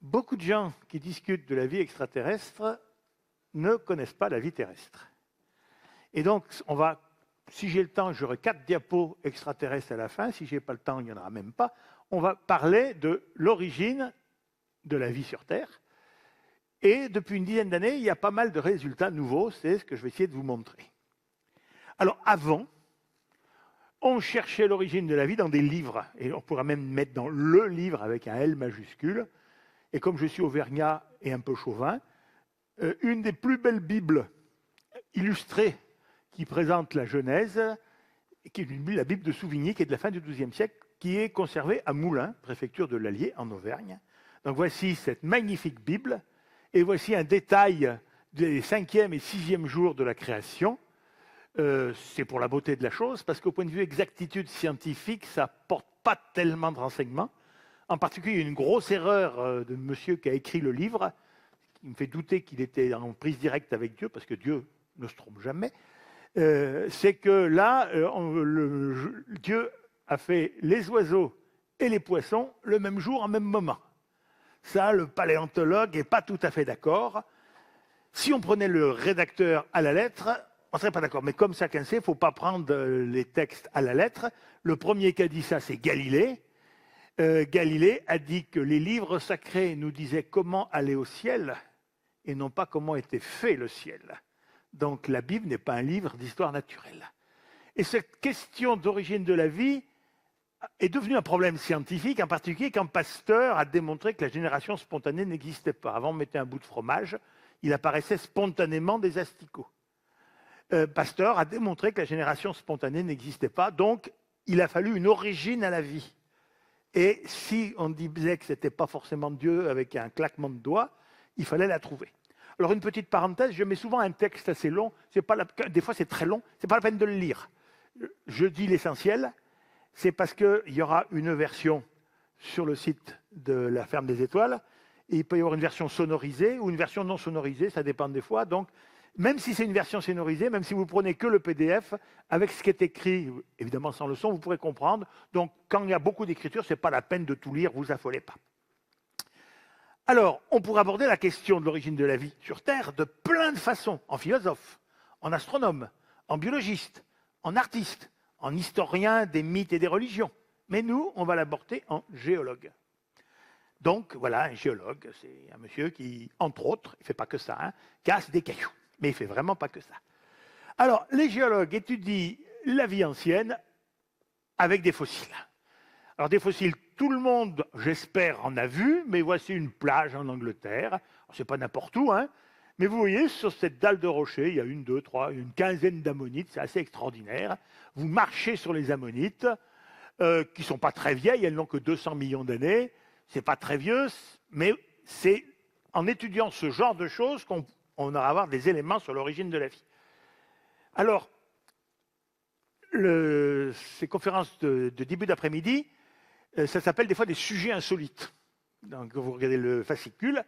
Beaucoup de gens qui discutent de la vie extraterrestre ne connaissent pas la vie terrestre. Et donc, si j'ai le temps, j'aurai 4 diapos extraterrestres à la fin. Si je n'ai pas le temps, il n'y en aura même pas. On va parler de l'origine de la vie sur Terre. Et depuis une dizaine d'années, il y a pas mal de résultats nouveaux. C'est ce que je vais essayer de vous montrer. Alors, avant, on cherchait l'origine de la vie dans des livres. Et on pourra même mettre dans le livre avec un L majuscule. Et comme je suis auvergnat et un peu chauvin, une des plus belles Bibles illustrées qui présente la Genèse, qui est la Bible de Souvigny, qui est de la fin du XIIe siècle, qui est conservée à Moulins, préfecture de l'Allier, en Auvergne. Donc voici cette magnifique Bible, et voici un détail des 5e et 6e jours de la création. C'est pour la beauté de la chose, parce qu'au point de vue exactitude scientifique, ça ne porte pas tellement de renseignements. En particulier, il y a une grosse erreur de monsieur qui a écrit le livre, qui me fait douter qu'il était en prise directe avec Dieu, parce que Dieu ne se trompe jamais. C'est que là, Dieu a fait les oiseaux et les poissons le même jour, en même moment. Ça, le paléontologue n'est pas tout à fait d'accord. Si on prenait le rédacteur à la lettre, on ne serait pas d'accord. Mais comme chacun sait, il ne faut pas prendre les textes à la lettre. Le premier qui a dit ça, c'est Galilée. Galilée a dit que les livres sacrés nous disaient comment aller au ciel et non pas comment était fait le ciel. Donc la Bible n'est pas un livre d'histoire naturelle. Et cette question d'origine de la vie est devenue un problème scientifique, en particulier quand Pasteur a démontré que la génération spontanée n'existait pas. Avant, on mettait un bout de fromage, il apparaissait spontanément des asticots. Pasteur a démontré que la génération spontanée n'existait pas, donc il a fallu une origine à la vie. Et si on disait que ce n'était pas forcément Dieu avec un claquement de doigts, il fallait la trouver. Alors une petite parenthèse, je mets souvent un texte assez long, des fois c'est très long, ce n'est pas la peine de le lire. Je dis l'essentiel, c'est parce qu'il y aura une version sur le site de la Ferme des Étoiles, et il peut y avoir une version sonorisée ou une version non sonorisée, ça dépend des fois. Donc, même si c'est une version sonorisée, même si vous prenez que le PDF, avec ce qui est écrit, évidemment sans le son, vous pourrez comprendre. Donc, quand il y a beaucoup d'écriture, ce n'est pas la peine de tout lire, vous affolez pas. Alors, on pourrait aborder la question de l'origine de la vie sur Terre de plein de façons, en philosophe, en astronome, en biologiste, en artiste, en historien des mythes et des religions. Mais nous, on va l'aborder en géologue. Donc, voilà, un géologue, c'est un monsieur qui, entre autres, il ne fait pas que ça, hein, casse des cailloux. Mais il ne fait vraiment pas que ça. Alors, les géologues étudient la vie ancienne avec des fossiles. Alors, des fossiles, tout le monde, j'espère, en a vu, mais voici une plage en Angleterre. Ce n'est pas n'importe où, hein, mais vous voyez, sur cette dalle de rocher, il y a 1, 2, 3, une quinzaine d'ammonites, c'est assez extraordinaire. Vous marchez sur les ammonites, qui ne sont pas très vieilles, elles n'ont que 200 millions d'années. Ce n'est pas très vieux, mais c'est en étudiant ce genre de choses qu'on va avoir des éléments sur l'origine de la vie. Alors, ces conférences de début d'après-midi, ça s'appelle des fois des sujets insolites. Donc, vous regardez le fascicule.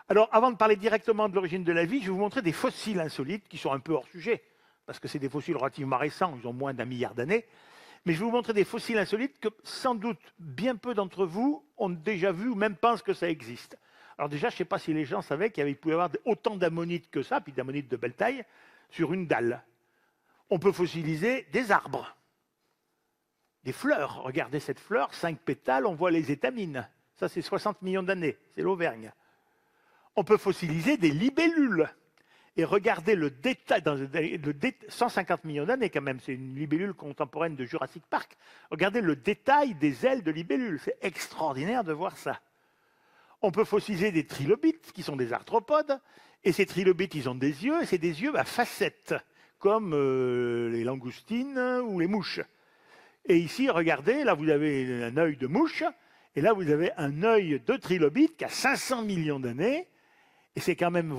Alors, avant de parler directement de l'origine de la vie, je vais vous montrer des fossiles insolites qui sont un peu hors sujet, parce que c'est des fossiles relativement récents, ils ont moins d'1 milliard d'années. Mais je vais vous montrer des fossiles insolites que sans doute bien peu d'entre vous ont déjà vu ou même pensent que ça existe. Alors déjà, je ne sais pas si les gens savaient qu'il pouvait y avoir autant d'ammonites que ça, puis d'ammonites de belle taille, sur une dalle. On peut fossiliser des arbres, des fleurs. Regardez cette fleur, 5 pétales, on voit les étamines. Ça, c'est 60 millions d'années, c'est l'Auvergne. On peut fossiliser des libellules. Et regardez le détail, 150 millions d'années quand même, c'est une libellule contemporaine de Jurassic Park. Regardez le détail des ailes de libellule, c'est extraordinaire de voir ça. On peut fossiliser des trilobites, qui sont des arthropodes, et ces trilobites, ils ont des yeux, et c'est des yeux à facettes, comme les langoustines ou les mouches. Et ici, regardez, là vous avez un œil de mouche, et là vous avez un œil de trilobite qui a 500 millions d'années. Et c'est quand même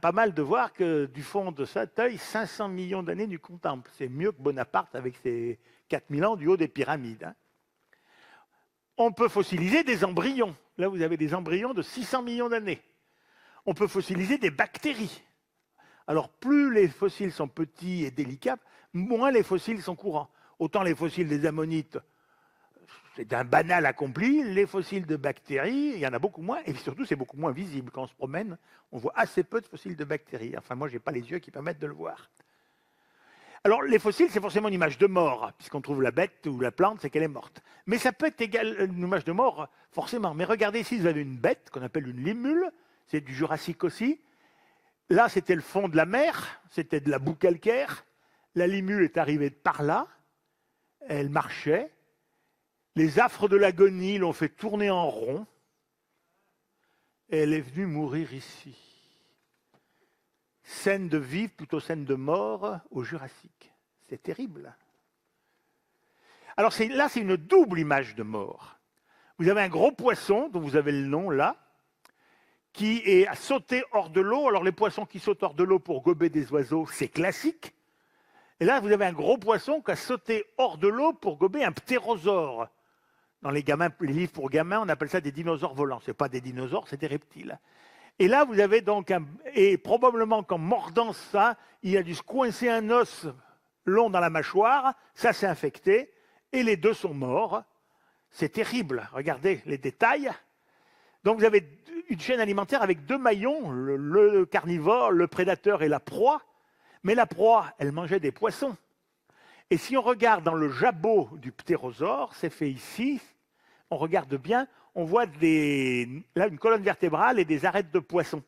pas mal de voir que du fond de cet œil, 500 millions d'années nous contemplent. C'est mieux que Bonaparte avec ses 4000 ans du haut des pyramides. Hein. On peut fossiliser des embryons. Là, vous avez des embryons de 600 millions d'années. On peut fossiliser des bactéries. Alors, plus les fossiles sont petits et délicats, moins les fossiles sont courants. Autant les fossiles des ammonites, c'est un banal accompli. Les fossiles de bactéries, il y en a beaucoup moins, et surtout, c'est beaucoup moins visible. Quand on se promène, on voit assez peu de fossiles de bactéries. Enfin, moi, je n'ai pas les yeux qui permettent de le voir. Alors, les fossiles, c'est forcément une image de mort, puisqu'on trouve la bête ou la plante, c'est qu'elle est morte. Mais ça peut être une image de mort, forcément. Mais regardez ici, vous avez une bête qu'on appelle une limule, c'est du Jurassique aussi. Là, c'était le fond de la mer, c'était de la boue calcaire. La limule est arrivée par là, elle marchait. Les affres de l'agonie l'ont fait tourner en rond. Et elle est venue mourir ici. Scène de vie, plutôt scène de mort au Jurassique. C'est terrible. Alors là, c'est une double image de mort. Vous avez un gros poisson, dont vous avez le nom là, qui est à sauter hors de l'eau. Alors les poissons qui sautent hors de l'eau pour gober des oiseaux, c'est classique. Et là, vous avez un gros poisson qui a sauté hors de l'eau pour gober un ptérosaure. Dans les livres pour gamins, on appelle ça des dinosaures volants. Ce n'est pas des dinosaures, c'est des reptiles. Et là, vous avez donc et probablement qu'en mordant ça, il a dû se coincer un os long dans la mâchoire, ça s'est infecté, et les deux sont morts. C'est terrible. Regardez les détails. Donc vous avez une chaîne alimentaire avec deux maillons, le carnivore, le prédateur et la proie. Mais la proie, elle mangeait des poissons. Et si on regarde dans le jabot du ptérosaure, c'est fait ici, on regarde bien, on voit là une colonne vertébrale et des arêtes de poissons.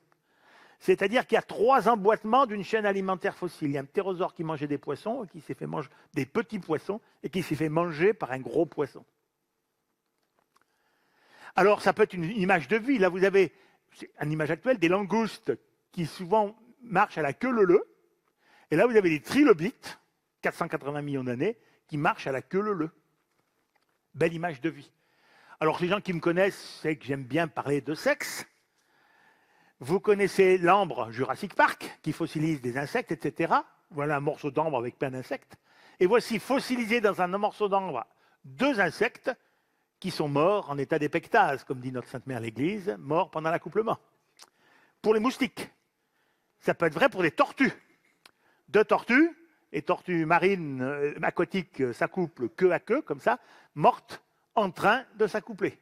C'est-à-dire qu'il y a 3 emboîtements d'une chaîne alimentaire fossile. Il y a un ptérosaure qui mangeait des poissons, qui s'est fait manger des petits poissons, et qui s'est fait manger par un gros poisson. Alors, ça peut être une image de vie. Là, vous avez, c'est une image actuelle, des langoustes qui souvent marchent à la queue leu-leu. Et là, vous avez des trilobites, 480 millions d'années, qui marchent à la queue leu-leu. Belle image de vie. Alors, les gens qui me connaissent savent que j'aime bien parler de sexe. Vous connaissez l'ambre Jurassic Park, qui fossilise des insectes, etc. Voilà un morceau d'ambre avec plein d'insectes. Et voici fossilisé dans un morceau d'ambre 2 insectes qui sont morts en état d'épectase, comme dit notre Sainte Mère l'Église, morts pendant l'accouplement. Pour les moustiques, ça peut être vrai pour des tortues. 2 tortues, et tortues marines aquatiques s'accouplent queue à queue, comme ça, mortes en train de s'accoupler.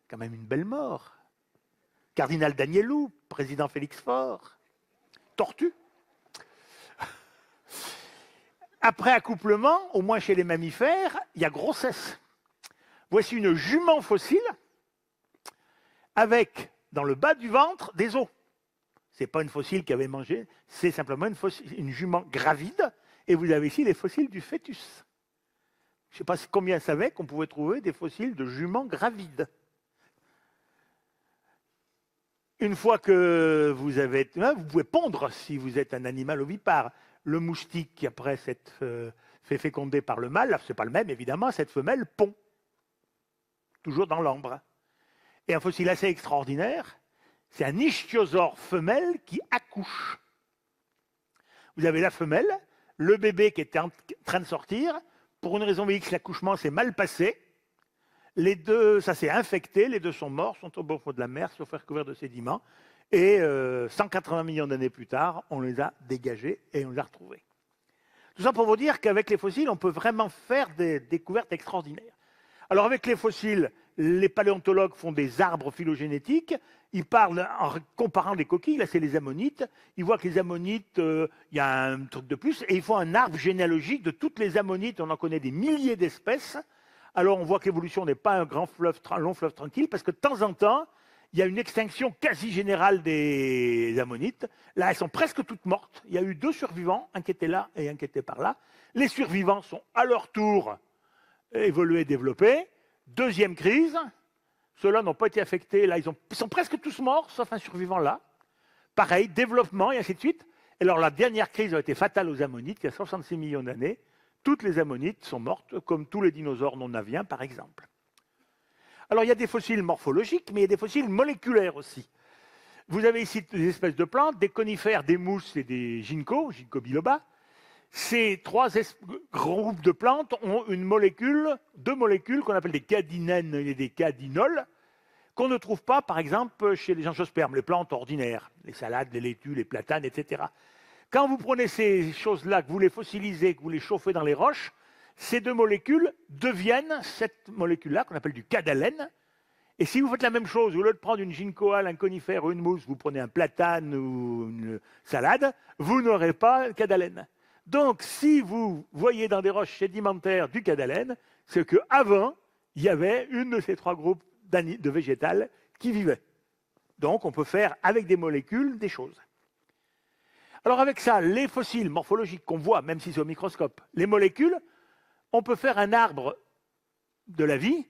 Quand même une belle mort. Cardinal Danielou, président Félix Faure, tortue. Après accouplement, au moins chez les mammifères, il y a grossesse. Voici une jument fossile avec, dans le bas du ventre, des os. Ce n'est pas une fossile qui avait mangé, c'est simplement une jument gravide. Et vous avez ici les fossiles du fœtus. Je ne sais pas combien savaient qu'on pouvait trouver des fossiles de juments gravides. Une fois que vous avez... Vous pouvez pondre si vous êtes un animal ovipare. Le moustique qui après s'est fait féconder par le mâle, ce n'est pas le même évidemment, cette femelle pond. Toujours dans l'ambre. Et un fossile assez extraordinaire, c'est un ichthyosaure femelle qui accouche. Vous avez la femelle, le bébé qui était en train de sortir. Pour une raison X, l'accouchement s'est mal passé. Les deux, ça s'est infecté, les 2 sont morts, sont au bord fond de la mer, se sont recouverts de sédiments. Et 180 millions d'années plus tard, on les a dégagés et on les a retrouvés. Tout ça pour vous dire qu'avec les fossiles, on peut vraiment faire des découvertes extraordinaires. Alors avec les fossiles, les paléontologues font des arbres phylogénétiques. Ils parlent en comparant des coquilles, là c'est les ammonites. Ils voient que les ammonites, il y a un truc de plus, et ils font un arbre généalogique de toutes les ammonites. On en connaît des milliers d'espèces. Alors on voit que l'évolution n'est pas un long fleuve tranquille, parce que de temps en temps, il y a une extinction quasi générale des ammonites. Là, elles sont presque toutes mortes. Il y a eu 2 survivants, un qui était là et un qui était par là. Les survivants sont à leur tour évolués, développés. 2e crise, ceux-là n'ont pas été affectés. Là, ils sont presque tous morts, sauf un survivant là. Pareil, développement et ainsi de suite. Et alors la dernière crise a été fatale aux ammonites, il y a 66 millions d'années. Toutes les ammonites sont mortes, comme tous les dinosaures non aviens, par exemple. Alors, il y a des fossiles morphologiques, mais il y a des fossiles moléculaires aussi. Vous avez ici des espèces de plantes, des conifères, des mousses et des ginkgo biloba. Ces 3 groupes de plantes ont 2 molécules qu'on appelle des cadinènes et des cadinols, qu'on ne trouve pas, par exemple, chez les angiospermes, les plantes ordinaires, les salades, les laitues, les platanes, etc. Quand vous prenez ces choses-là, que vous les fossilisez, que vous les chauffez dans les roches, ces deux molécules deviennent cette molécule-là qu'on appelle du cadalène. Et si vous faites la même chose, au lieu de prendre une ginkgoale, un conifère ou une mousse, vous prenez un platane ou une salade, vous n'aurez pas le cadalène. Donc, si vous voyez dans des roches sédimentaires du cadalène, c'est qu'avant, il y avait une de ces trois groupes de végétales qui vivaient. Donc, on peut faire avec des molécules des choses. Alors, avec ça, les fossiles morphologiques qu'on voit, même si c'est au microscope, les molécules, on peut faire un arbre de la vie,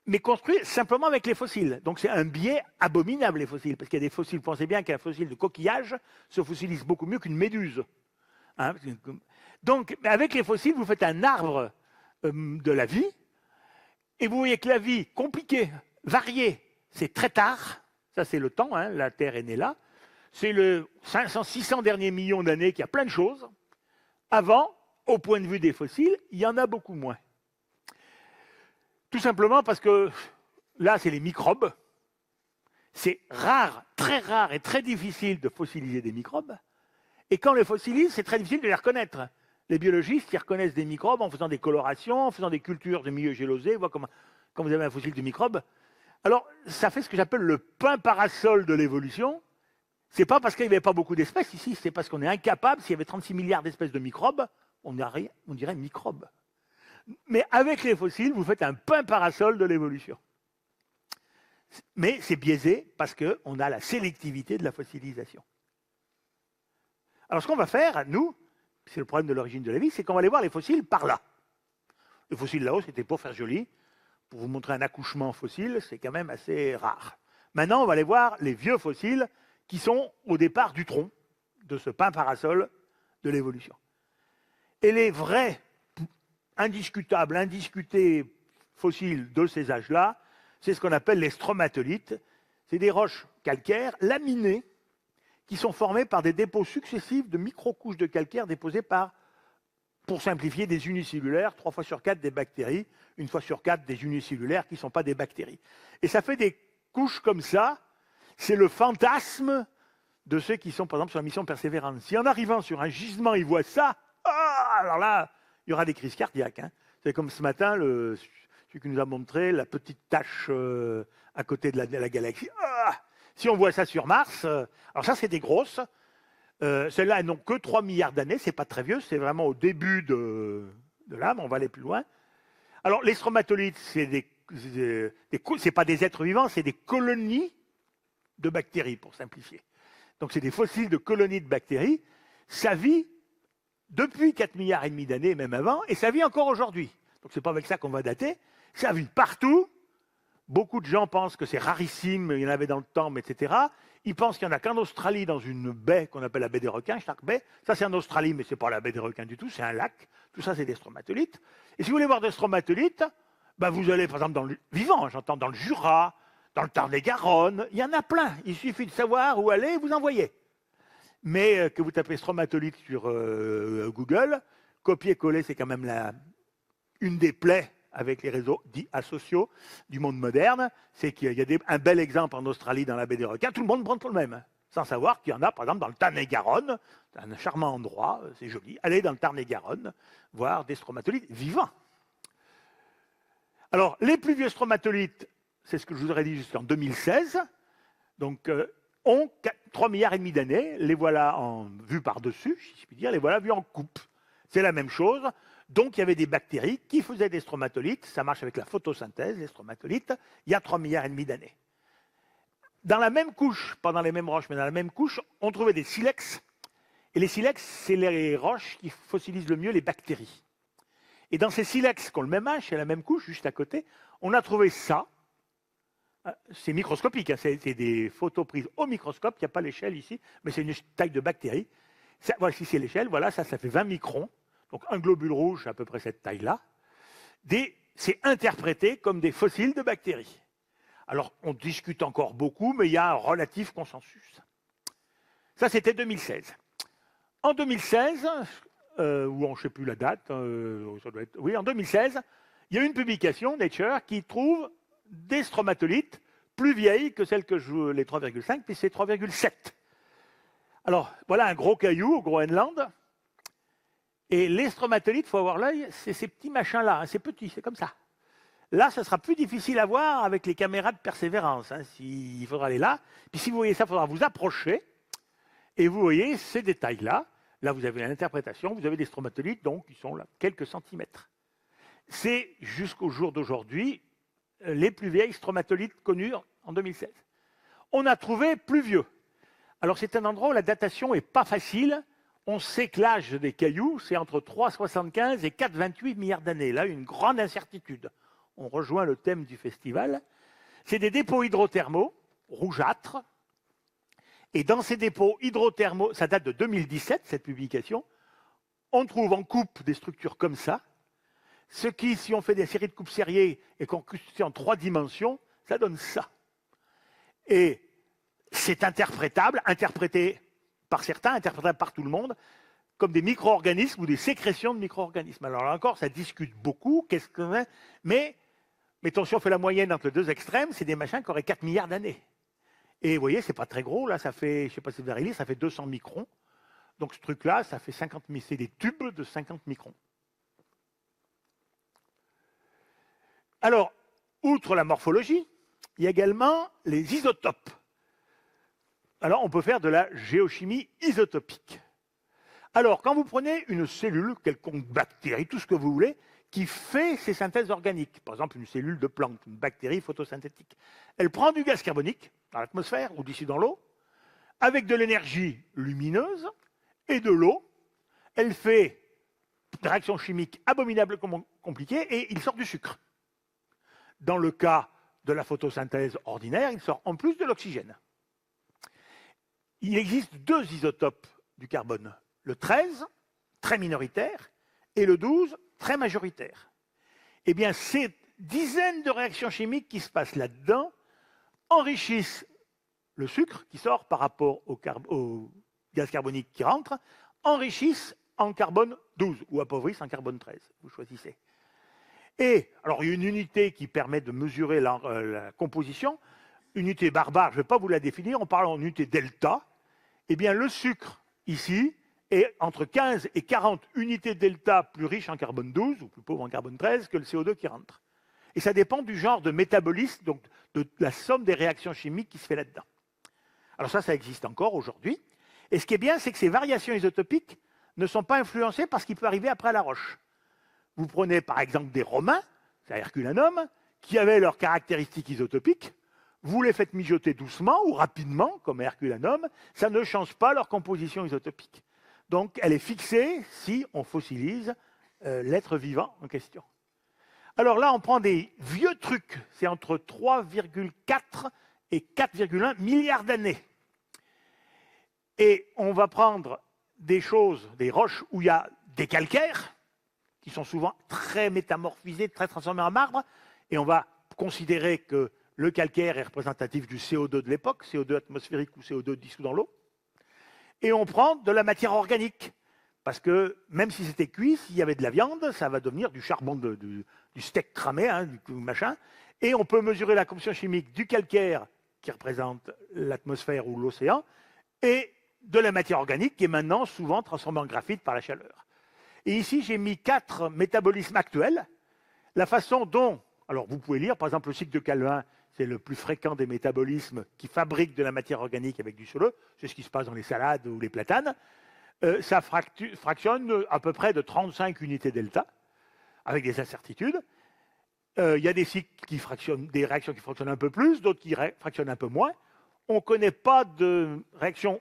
mais construit simplement avec les fossiles. Donc, c'est un biais abominable, les fossiles, parce qu'il y a des fossiles, pensez bien qu'un fossile de coquillage se fossilise beaucoup mieux qu'une méduse. Hein? Donc, avec les fossiles, vous faites un arbre de la vie, et vous voyez que la vie compliquée, variée, c'est très tard. Ça, c'est le temps, hein, la Terre est née là. C'est le 500-600 derniers millions d'années qu'il y a plein de choses. Avant, au point de vue des fossiles, il y en a beaucoup moins. Tout simplement parce que là, c'est les microbes. C'est rare, très rare et très difficile de fossiliser des microbes. Et quand on les fossilise, c'est très difficile de les reconnaître. Les biologistes, ils reconnaissent des microbes en faisant des colorations, en faisant des cultures de milieux gélosés. Quand vous avez un fossile de microbe. Alors, ça fait ce que j'appelle le pain parasol de l'évolution. C'est pas parce qu'il n'y avait pas beaucoup d'espèces ici, c'est parce qu'on est incapable, s'il y avait 36 milliards d'espèces de microbes, on dirait microbes. Mais avec les fossiles, vous faites un pain parasol de l'évolution. Mais c'est biaisé parce qu'on a la sélectivité de la fossilisation. Alors, ce qu'on va faire, nous, c'est le problème de l'origine de la vie, c'est qu'on va aller voir les fossiles par là. Les fossiles là-haut, c'était pour faire joli. Pour vous montrer un accouchement fossile, c'est quand même assez rare. Maintenant, on va aller voir les vieux fossiles qui sont au départ du tronc de ce pain parasol de l'évolution. Et les vrais, indiscutables, indiscutés fossiles de ces âges-là, c'est ce qu'on appelle les stromatolites. C'est des roches calcaires laminées qui sont formées par des dépôts successifs de micro-couches de calcaire déposées par, pour simplifier, des unicellulaires, 3 fois sur 4 des bactéries, 1 fois sur 4 des unicellulaires qui ne sont pas des bactéries. Et ça fait des couches comme ça. C'est le fantasme de ceux qui sont, par exemple, sur la mission Persévérance. Si en arrivant sur un gisement, ils voient ça, alors là, il y aura des crises cardiaques. Hein. C'est comme ce matin, celui qui nous a montré la petite tache à côté de la galaxie. Si on voit ça sur Mars, alors ça, c'est des grosses. Celles-là, elles n'ont que 3 milliards d'années, c'est pas très vieux, c'est vraiment au début de l'âme, on va aller plus loin. Alors, les stromatolites, c'est pas des êtres vivants, c'est des colonies de bactéries, pour simplifier. Donc, c'est des fossiles de colonies de bactéries. Ça vit depuis 4 milliards et demi d'années, même avant, et ça vit encore aujourd'hui. Donc, c'est pas avec ça qu'on va dater. Ça vit partout. Beaucoup de gens pensent que c'est rarissime, il y en avait dans le temps, etc. Ils pensent qu'il n'y en a qu'en Australie, dans une baie qu'on appelle la baie des requins, Shark Bay. Ça, c'est en Australie, mais ce n'est pas la baie des requins du tout, c'est un lac. Tout ça, c'est des stromatolites. Et si vous voulez voir des stromatolites, ben vous allez, par exemple, dans le vivant, j'entends dans le Jura, dans le Tarn-et-Garonne, il y en a plein. Il suffit de savoir où aller, vous en voyez. Mais que vous tapez stromatolite sur Google, copier-coller, c'est quand même une des plaies avec les réseaux dits asociaux du monde moderne, c'est qu'il y a un bel exemple en Australie dans la baie des requins, tout le monde prend pour le même, sans savoir qu'il y en a par exemple dans le Tarn-et-Garonne, c'est un charmant endroit, c'est joli, allez dans le Tarn-et-Garonne, voir des stromatolites vivants. Alors, les plus vieux stromatolites, c'est ce que je vous aurais dit jusqu'en 2016, donc ont 3 milliards et demi d'années, les voilà vus par-dessus, si je puis dire, les voilà vus en coupe. C'est la même chose. Donc, il y avait des bactéries qui faisaient des stromatolites. Ça marche avec la photosynthèse, les stromatolites, il y a 3 milliards et demi d'années. Dans la même couche, pas dans les mêmes roches, mais dans la même couche, on trouvait des silex. Et les silex, c'est les roches qui fossilisent le mieux les bactéries. Et dans ces silex qui ont le même âge, c'est la même couche, juste à côté, on a trouvé ça. C'est microscopique, hein, c'est des photos prises au microscope, il n'y a pas l'échelle ici, mais c'est une taille de bactéries. Voici c'est l'échelle, voilà, ça fait 20 microns. Donc un globule rouge, à peu près cette taille-là, c'est interprété comme des fossiles de bactéries. Alors, on discute encore beaucoup, mais il y a un relatif consensus. Ça, c'était 2016. En 2016, ou je ne sais plus la date, ça doit être, oui, en 2016, il y a une publication, Nature, qui trouve des stromatolites plus vieilles que celles que les 3,5, puis c'est 3,7. Alors, voilà un gros caillou au Groenland. Et les stromatolites, il faut avoir l'œil, c'est ces petits machins-là, hein, c'est petit, c'est comme ça. Là, ce sera plus difficile à voir avec les caméras de persévérance. Hein, il faudra aller là. Puis si vous voyez ça, il faudra vous approcher. Et vous voyez ces détails-là. Là, vous avez l'interprétation. Vous avez des stromatolites, donc, qui sont là, quelques centimètres. C'est, jusqu'au jour d'aujourd'hui, les plus vieilles stromatolites connues en 2016. On a trouvé plus vieux. Alors, c'est un endroit où la datation n'est pas facile. On sait que l'âge des cailloux, c'est entre 3,75 et 4,28 milliards d'années. Là, une grande incertitude. On rejoint le thème du festival. C'est des dépôts hydrothermaux, rougeâtres. Et dans ces dépôts hydrothermaux, ça date de 2017, cette publication, on trouve en coupe des structures comme ça, ce qui, si on fait des séries de coupes serrées et qu'on construit en 3 dimensions, ça donne ça. Et c'est interprété par certains, interprétable par tout le monde, comme des micro-organismes ou des sécrétions de micro-organismes. Alors là encore, ça discute beaucoup, qu'est-ce que c'est, mais mettons, si on fait la moyenne entre les deux extrêmes, c'est des machins qui auraient 4 milliards d'années. Et vous voyez, c'est pas très gros, là, ça fait, je sais pas si vous avez lire, ça fait 200 microns. Donc ce truc-là, ça fait 50 000, c'est des tubes de 50 microns. Alors, outre la morphologie, il y a également les isotopes. Alors, on peut faire de la géochimie isotopique. Alors, quand vous prenez une cellule, quelconque bactérie, tout ce que vous voulez, qui fait ces synthèses organiques, par exemple une cellule de plante, une bactérie photosynthétique, elle prend du gaz carbonique dans l'atmosphère ou d'ici dans l'eau, avec de l'énergie lumineuse et de l'eau, elle fait des réactions chimiques abominablement compliquées et il sort du sucre. Dans le cas de la photosynthèse ordinaire, il sort en plus de l'oxygène. Il existe 2 isotopes du carbone, le 13, très minoritaire, et le 12, très majoritaire. Eh bien, ces dizaines de réactions chimiques qui se passent là-dedans enrichissent le sucre qui sort par rapport au gaz carbonique qui rentre, enrichissent en carbone 12 ou appauvrissent en carbone 13, vous choisissez. Et alors, il y a une unité qui permet de mesurer la composition, unité barbare, je ne vais pas vous la définir, on parle en unité delta. Eh bien, le sucre, ici, est entre 15 et 40 unités delta plus riche en carbone 12, ou plus pauvre en carbone 13, que le CO2 qui rentre. Et ça dépend du genre de métabolisme, donc de la somme des réactions chimiques qui se fait là-dedans. Alors ça existe encore aujourd'hui. Et ce qui est bien, c'est que ces variations isotopiques ne sont pas influencées par ce qui peut arriver après à la roche. Vous prenez par exemple des Romains, c'est Herculanum, qui avaient leurs caractéristiques isotopiques, vous les faites mijoter doucement ou rapidement, comme Herculanum, ça ne change pas leur composition isotopique. Donc elle est fixée si on fossilise l'être vivant en question. Alors là, on prend des vieux trucs, c'est entre 3,4 et 4,1 milliards d'années. Et on va prendre des choses, des roches où il y a des calcaires, qui sont souvent très métamorphisés, très transformés en marbre, et on va considérer que le calcaire est représentatif du CO2 de l'époque, CO2 atmosphérique ou CO2 dissous dans l'eau. Et on prend de la matière organique, parce que même si c'était cuit, s'il y avait de la viande, ça va devenir du charbon, du steak cramé, hein, du machin. Et on peut mesurer la composition chimique du calcaire, qui représente l'atmosphère ou l'océan, et de la matière organique, qui est maintenant souvent transformée en graphite par la chaleur. Et ici, j'ai mis 4 métabolismes actuels. La façon dont, alors vous pouvez lire, par exemple, le cycle de Calvin, c'est le plus fréquent des métabolismes qui fabriquent de la matière organique avec du CO2. C'est ce qui se passe dans les salades ou les platanes. Ça fractionne à peu près de 35 unités delta, avec des incertitudes. Il y a des cycles qui fractionnent, des réactions qui fractionnent un peu plus, d'autres qui fractionnent un peu moins. On ne connaît pas de réaction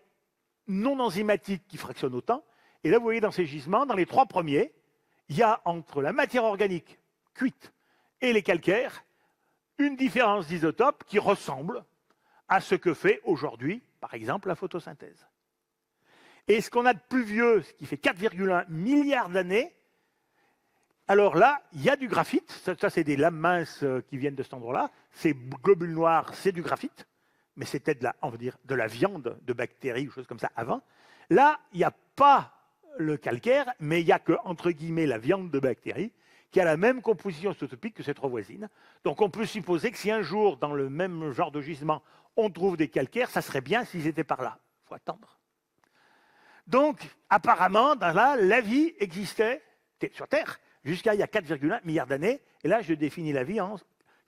non enzymatique qui fractionne autant. Et là, vous voyez dans ces gisements, dans les 3 premiers, il y a entre la matière organique cuite et les calcaires une différence d'isotope qui ressemble à ce que fait aujourd'hui, par exemple, la photosynthèse. Et ce qu'on a de plus vieux, ce qui fait 4,1 milliards d'années, alors là, il y a du graphite. Ça c'est des lames minces qui viennent de cet endroit-là. Ces globules noirs, c'est du graphite. Mais c'était on va dire, de la viande de bactéries ou choses comme ça avant. Là, il n'y a pas le calcaire, mais il n'y a que, entre guillemets, la viande de bactéries qui a la même composition isotopique que ses 3 voisines. Donc on peut supposer que si un jour, dans le même genre de gisement, on trouve des calcaires, ça serait bien s'ils étaient par là. Il faut attendre. Donc, apparemment, la vie existait sur Terre jusqu'à il y a 4,1 milliards d'années. Et là, je définis la vie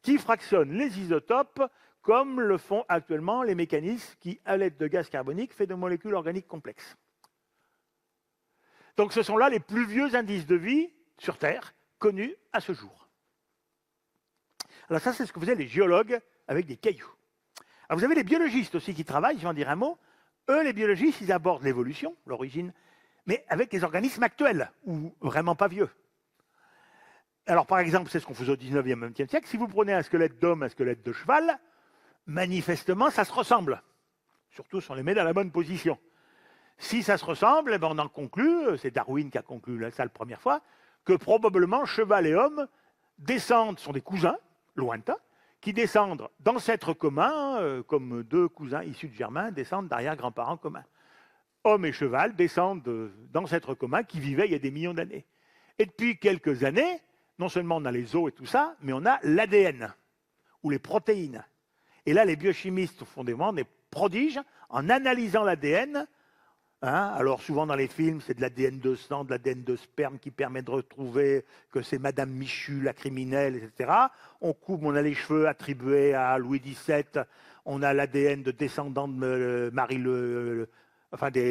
qui fractionne les isotopes comme le font actuellement les mécanismes qui, à l'aide de gaz carbonique, fait de molécules organiques complexes. Donc, ce sont là les plus vieux indices de vie sur Terre connus à ce jour. Alors ça, c'est ce que faisaient les géologues avec des cailloux. Alors vous avez les biologistes aussi qui travaillent, je vais en dire un mot. Eux, les biologistes, ils abordent l'évolution, l'origine, mais avec des organismes actuels, ou vraiment pas vieux. Alors par exemple, c'est ce qu'on faisait au 19e, 20e siècle. Si vous prenez un squelette d'homme, un squelette de cheval, manifestement, ça se ressemble. Surtout si on les met dans la bonne position. Si ça se ressemble, on en conclut, c'est Darwin qui a conclu ça la première fois, que probablement cheval et homme sont des cousins, lointains, qui descendent d'ancêtres communs, comme deux cousins issus de germains descendent d'arrière-grands-parents communs. Homme et cheval descendent d'ancêtres communs qui vivaient il y a des millions d'années. Et depuis quelques années, non seulement on a les os et tout ça, mais on a l'ADN, ou les protéines. Et là, les biochimistes font des prodiges en analysant l'ADN. Alors souvent dans les films, c'est de l'ADN de sang, de l'ADN de sperme qui permet de retrouver que c'est Madame Michu, la criminelle, etc. On coupe, on a les cheveux attribués à Louis XVII, on a l'ADN de descendant de de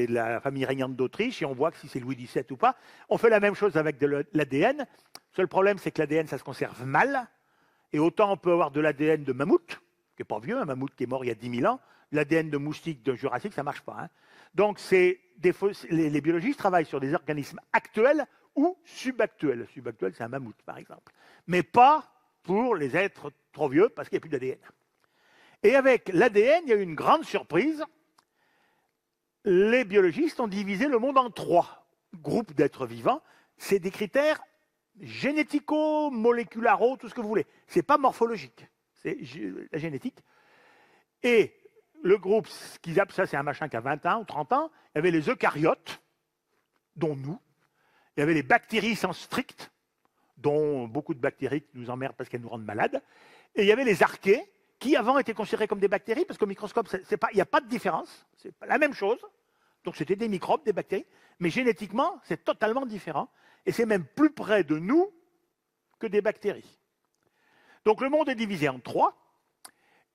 la famille régnante d'Autriche, et on voit que si c'est Louis XVII ou pas. On fait la même chose avec de l'ADN. Seul problème, c'est que l'ADN, ça se conserve mal. Et autant on peut avoir de l'ADN de mammouth, qui n'est pas vieux, un mammouth qui est mort il y a 10 000 ans, l'ADN de moustique de Jurassique, ça ne marche pas. Donc, les biologistes travaillent sur des organismes actuels ou subactuels. Subactuel, c'est un mammouth, par exemple. Mais pas pour les êtres trop vieux, parce qu'il n'y a plus d'ADN. Et avec l'ADN, il y a eu une grande surprise. Les biologistes ont divisé le monde en 3 groupes d'êtres vivants. C'est des critères génético, molécularo, tout ce que vous voulez. Ce n'est pas morphologique, c'est la génétique. Et le groupe, ça c'est un machin qui a 20 ans ou 30 ans, il y avait les eucaryotes, dont nous, il y avait les bactéries sans strict, dont beaucoup de bactéries qui nous emmerdent parce qu'elles nous rendent malades, et il y avait les archées, qui avant étaient considérés comme des bactéries, parce qu'au microscope, il n'y a pas de différence, c'est la même chose, donc c'était des microbes, des bactéries, mais génétiquement, c'est totalement différent, et c'est même plus près de nous que des bactéries. Donc le monde est divisé en 3,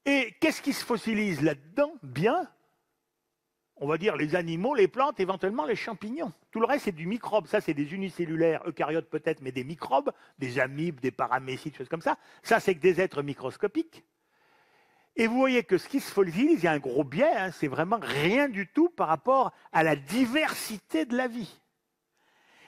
et qu'est-ce qui se fossilise là-dedans? Bien, on va dire les animaux, les plantes, éventuellement les champignons. Tout le reste, c'est du microbe. Ça, c'est des unicellulaires, eucaryotes peut-être, mais des microbes, des amibes, des paramécites, des choses comme ça. Ça, c'est que des êtres microscopiques. Et vous voyez que ce qui se fossilise, il y a un gros biais, c'est vraiment rien du tout par rapport à la diversité de la vie.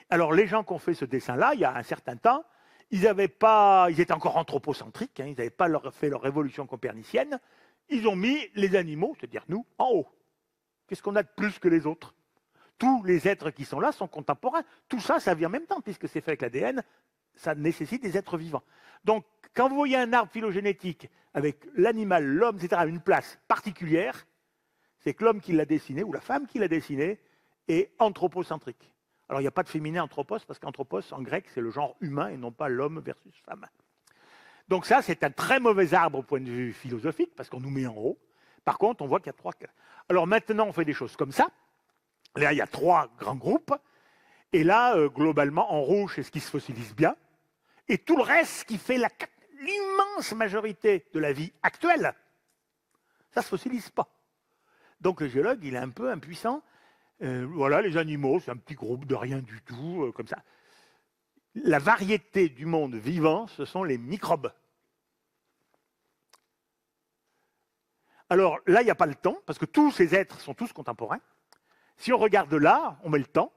Alors, les gens qui ont fait ce dessin-là, il y a un certain temps, ils étaient encore anthropocentriques, ils n'avaient pas fait leur révolution copernicienne. Ils ont mis les animaux, c'est-à-dire nous, en haut. Qu'est-ce qu'on a de plus que les autres? Tous les êtres qui sont là sont contemporains. Tout ça, ça vient en même temps, puisque c'est fait avec l'ADN, ça nécessite des êtres vivants. Donc, quand vous voyez un arbre phylogénétique avec l'animal, l'homme, etc., à une place particulière, c'est que l'homme qui l'a dessiné, ou la femme qui l'a dessiné, est anthropocentrique. Alors, il n'y a pas de féminin anthropos, parce qu'anthropos, en grec, c'est le genre humain et non pas l'homme versus femme. Donc ça, c'est un très mauvais arbre au point de vue philosophique, parce qu'on nous met en haut. Par contre, on voit qu'il y a 3 cas. Alors maintenant, on fait des choses comme ça. Là, il y a 3 grands groupes. Et là, globalement, en rouge, c'est ce qui se fossilise bien. Et tout le reste, qui fait l'immense majorité de la vie actuelle, ça ne se fossilise pas. Donc le géologue, il est un peu impuissant. Voilà, les animaux, c'est un petit groupe de rien du tout, comme ça. La variété du monde vivant, ce sont les microbes. Alors là, il n'y a pas le temps, parce que tous ces êtres sont tous contemporains. Si on regarde là, on met le temps.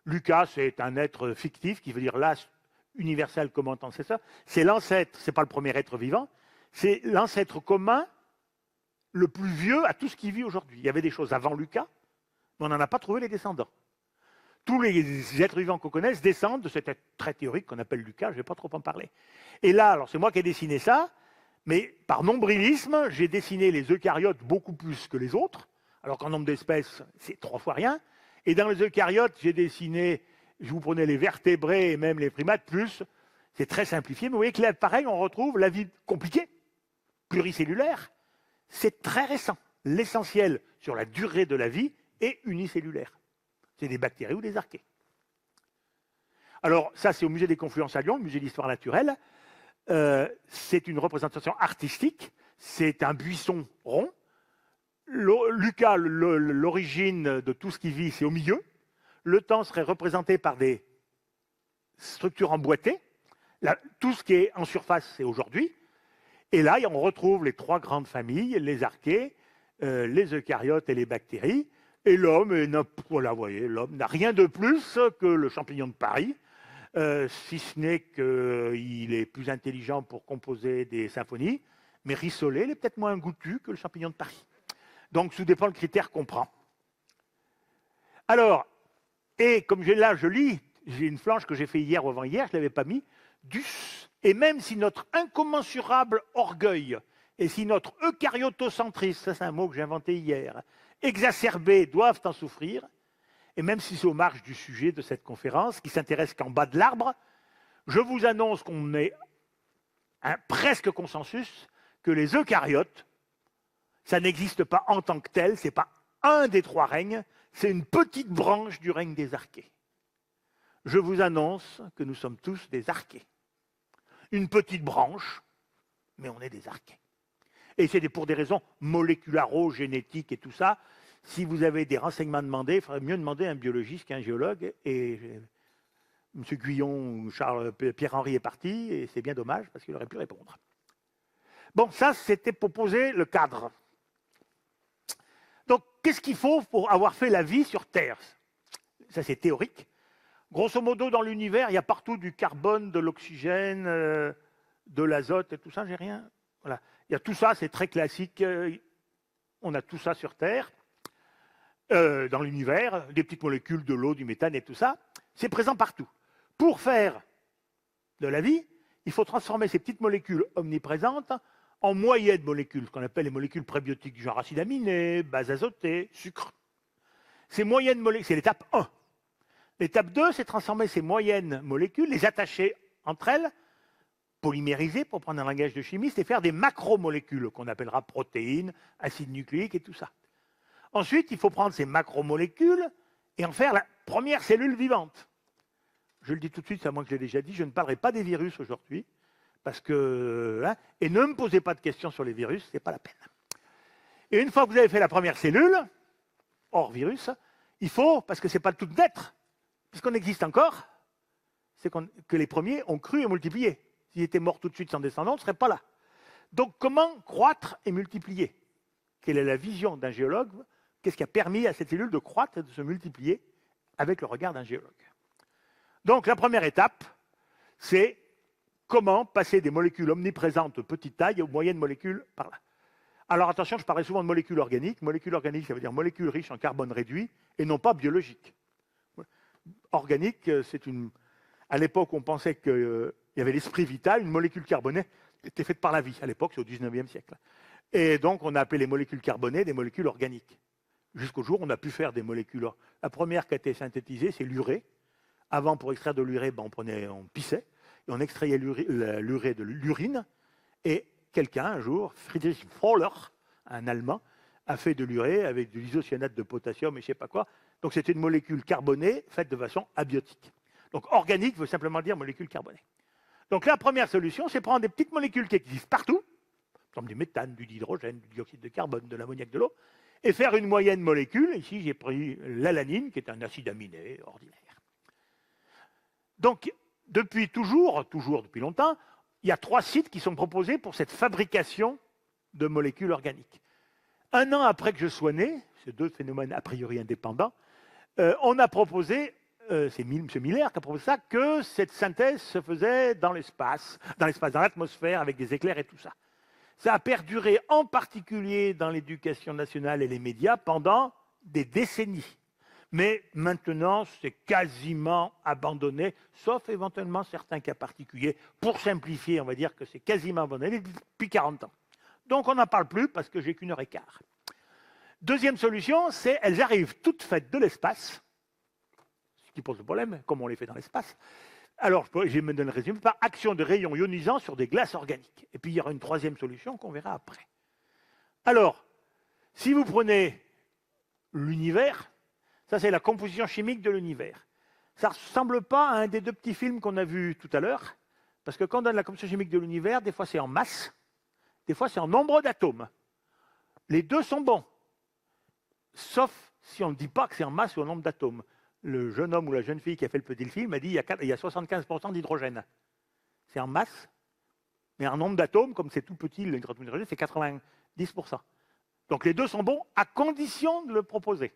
Lucas, c'est un être fictif, qui veut dire l'as universel commun ancêtre. C'est l'ancêtre, ce n'est pas le premier être vivant, c'est l'ancêtre commun le plus vieux à tout ce qui vit aujourd'hui. Il y avait des choses avant Lucas, mais on n'en a pas trouvé les descendants. Tous les êtres vivants qu'on connaisse descendent de cet être très théorique qu'on appelle Lucas, je ne vais pas trop en parler. Et là, alors c'est moi qui ai dessiné ça, mais par nombrilisme, j'ai dessiné les eucaryotes beaucoup plus que les autres, alors qu'en nombre d'espèces, c'est 3 fois rien. Et dans les eucaryotes, j'ai dessiné, je vous prenais les vertébrés et même les primates, plus, c'est très simplifié, mais vous voyez que là, pareil, on retrouve la vie compliquée, pluricellulaire, c'est très récent. L'essentiel sur la durée de la vie est unicellulaire. C'est des bactéries ou des archées. Alors, ça, c'est au musée des Confluences à Lyon, le musée d'histoire naturelle. C'est une représentation artistique. C'est un buisson rond. Lucas, l'origine de tout ce qui vit, c'est au milieu. Le temps serait représenté par des structures emboîtées. Tout ce qui est en surface, c'est aujourd'hui. Et là, on retrouve les trois grandes familles, les archées, les eucaryotes et les bactéries. Et l'homme, voilà, vous voyez, l'homme n'a rien de plus que le champignon de Paris, si ce n'est qu'il est plus intelligent pour composer des symphonies, mais rissolé, il est peut-être moins goûtu que le champignon de Paris. Donc, tout dépend le critère qu'on prend. Alors, et comme là, je lis, j'ai une planche que j'ai fait hier ou avant-hier, je ne l'avais pas mis, et même si notre incommensurable orgueil, et si notre eucaryotocentrisme, ça c'est un mot que j'ai inventé hier, exacerbés doivent en souffrir, et même si c'est aux marges du sujet de cette conférence, qui s'intéresse qu'en bas de l'arbre, je vous annonce qu'on est un presque consensus que les eucaryotes, ça n'existe pas en tant que tel, ce n'est pas un des trois règnes, c'est une petite branche du règne des archées. Je vous annonce que nous sommes tous des archées. Une petite branche, mais on est des archées. Et c'est pour des raisons molécularo-génétiques et tout ça. Si vous avez des renseignements demandés, il faudrait mieux demander à un biologiste qu'à un géologue. Et M. Guyon ou Pierre-Henri est parti, et c'est bien dommage, parce qu'il aurait pu répondre. Bon, ça, c'était pour poser le cadre. Donc, qu'est-ce qu'il faut pour avoir fait la vie sur Terre? Ça, c'est théorique. Grosso modo, dans l'univers, il y a partout du carbone, de l'oxygène, de l'azote et tout ça, j'ai rien. Voilà. Il y a tout ça, c'est très classique. On a tout ça sur Terre, dans l'univers, des petites molécules, de l'eau, du méthane et tout ça. C'est présent partout. Pour faire de la vie, il faut transformer ces petites molécules omniprésentes en moyennes molécules, ce qu'on appelle les molécules prébiotiques du genre acides aminés, bases azotées, sucre. Ces moyennes molécules, c'est l'étape 1. L'étape 2, c'est transformer ces moyennes molécules, les attacher entre elles, polymériser, pour prendre un langage de chimiste, et faire des macromolécules, qu'on appellera protéines, acides nucléiques et tout ça. Ensuite, il faut prendre ces macromolécules et en faire la première cellule vivante. Je le dis tout de suite, c'est à moi que je l'ai déjà dit, je ne parlerai pas des virus aujourd'hui, parce que... et ne me posez pas de questions sur les virus, ce n'est pas la peine. Et une fois que vous avez fait la première cellule, hors virus, il faut, parce que ce n'est pas le tout d'être, puisqu'on existe encore, c'est que les premiers ont cru et multiplié. S'ils étaient morts tout de suite sans descendants, on ne serait pas là. Donc, comment croître et multiplier? Quelle est la vision d'un géologue? Qu'est-ce qui a permis à cette cellule de croître et de se multiplier avec le regard d'un géologue? Donc, la première étape, c'est comment passer des molécules omniprésentes de petite taille aux moyennes molécules par là. Alors, attention, je parlais souvent de molécules organiques. Molécules organiques, ça veut dire molécules riches en carbone réduit et non pas biologiques. Organique, c'est une... À l'époque, on pensait qu'il y avait l'esprit vital, une molécule carbonée était faite par la vie. À l'époque, c'est au 19e siècle. Et donc, on a appelé les molécules carbonées des molécules organiques. Jusqu'au jour où on a pu faire des molécules. La première qui a été synthétisée, c'est l'urée. Avant, pour extraire de l'urée, on pissait, et on extrayait l'urée de l'urine. Et quelqu'un, un jour, Friedrich Fowler, un Allemand, a fait de l'urée avec de l'isocyanate de potassium et je ne sais pas quoi. Donc, c'était une molécule carbonée faite de façon abiotique. Donc, organique veut simplement dire molécule carbonée. Donc, la première solution, c'est prendre des petites molécules qui existent partout, comme du méthane, du dihydrogène, du dioxyde de carbone, de l'ammoniac, de l'eau, et faire une moyenne molécule. Ici, j'ai pris l'alanine, qui est un acide aminé ordinaire. Donc, depuis depuis longtemps, il y a 3 sites qui sont proposés pour cette fabrication de molécules organiques. 1 an après que je sois né, ces 2 phénomènes a priori indépendants, on a proposé, c'est M. Miller qui a proposé ça, que cette synthèse se faisait dans l'espace, dans l'atmosphère, avec des éclairs et tout ça. Ça a perduré en particulier dans l'éducation nationale et les médias pendant des décennies. Mais maintenant, c'est quasiment abandonné, sauf éventuellement certains cas particuliers. Pour simplifier, on va dire que c'est quasiment abandonné depuis 40 ans. Donc, on n'en parle plus parce que j'ai qu'1h15. Deuxième solution, c'est elles arrivent toutes faites de l'espace, ce qui pose le problème, comme on les fait dans l'espace. Alors, je vais me donner le résumé, par action de rayons ionisants sur des glaces organiques. Et puis, il y aura une troisième solution qu'on verra après. Alors, si vous prenez l'univers, Ça, c'est la composition chimique de l'univers. Ça ne ressemble pas à un des deux petits films qu'on a vus tout à l'heure, parce que quand on donne la composition chimique de l'univers, des fois c'est en masse, des fois c'est en nombre d'atomes. Les deux sont bons, sauf si on ne dit pas que c'est en masse ou en nombre d'atomes. Le jeune homme ou la jeune fille qui a fait le petit film a dit qu'il y a 75% d'hydrogène. C'est en masse, mais en nombre d'atomes, comme c'est tout petit, l'hydrogène, c'est 90%. Donc les deux sont bons à condition de le proposer.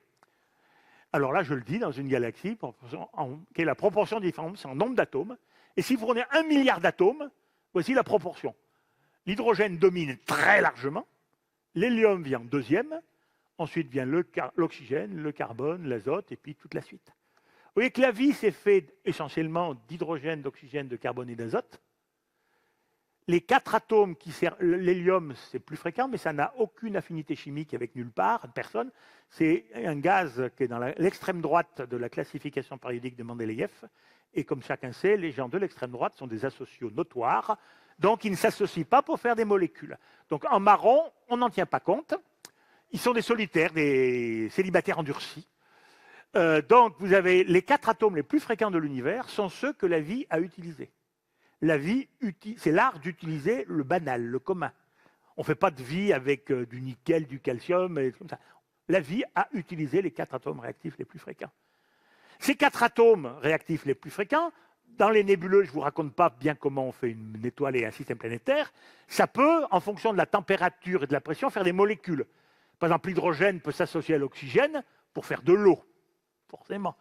Alors là, je le dis, dans une galaxie, quelle est la proportion différente, c'est en nombre d'atomes. Et si vous prenez 1 milliard d'atomes, voici la proportion. L'hydrogène domine très largement, l'hélium vient en deuxième, ensuite vient l'oxygène, le carbone, l'azote, et puis toute la suite. Vous voyez que la vie s'est faite essentiellement d'hydrogène, d'oxygène, de carbone et d'azote. Les 4 atomes qui servent, l'hélium, c'est plus fréquent, mais ça n'a aucune affinité chimique avec nulle part, personne. C'est un gaz qui est dans l'extrême droite de la classification périodique de Mendeleïev. Et comme chacun sait, les gens de l'extrême droite sont des asociaux notoires, donc ils ne s'associent pas pour faire des molécules. Donc en marron, on n'en tient pas compte. Ils sont des solitaires, des célibataires endurcis. Donc vous avez les 4 atomes les plus fréquents de l'univers sont ceux que la vie a utilisés. La vie, c'est l'art d'utiliser le banal, le commun. On ne fait pas de vie avec du nickel, du calcium, et comme ça. La vie a utilisé les 4 atomes réactifs les plus fréquents. Ces 4 atomes réactifs les plus fréquents, dans les nébuleuses, je ne vous raconte pas bien comment on fait une étoile et un système planétaire, ça peut, en fonction de la température et de la pression, faire des molécules. Par exemple, l'hydrogène peut s'associer à l'oxygène pour faire de l'eau, forcément.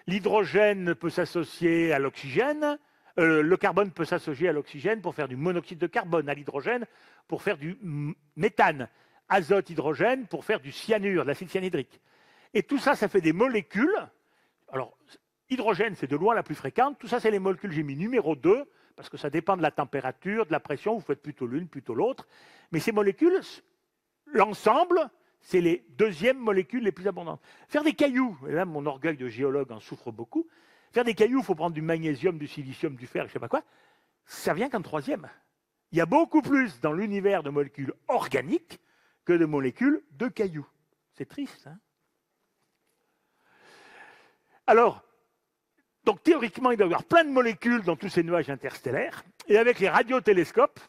L'hydrogène peut s'associer à l'oxygène. Le carbone peut s'associer à l'oxygène pour faire du monoxyde de carbone, à l'hydrogène pour faire du méthane, azote, hydrogène pour faire du cyanure, de l'acide cyanhydrique. Et tout ça, ça fait des molécules. Alors, hydrogène, c'est de loin la plus fréquente. Tout ça, c'est les molécules que j'ai mis numéro 2, parce que ça dépend de la température, de la pression. Vous faites plutôt l'une, plutôt l'autre. Mais ces molécules, l'ensemble, c'est les deuxièmes molécules les plus abondantes. Faire des cailloux, et là, mon orgueil de géologue en souffre beaucoup. Faire des cailloux, il faut prendre du magnésium, du silicium, du fer, je ne sais pas quoi. Ça vient qu'en troisième. Il y a beaucoup plus dans l'univers de molécules organiques que de molécules de cailloux. C'est triste, hein? Alors, donc théoriquement, il doit y avoir plein de molécules dans tous ces nuages interstellaires. Et avec les radiotélescopes,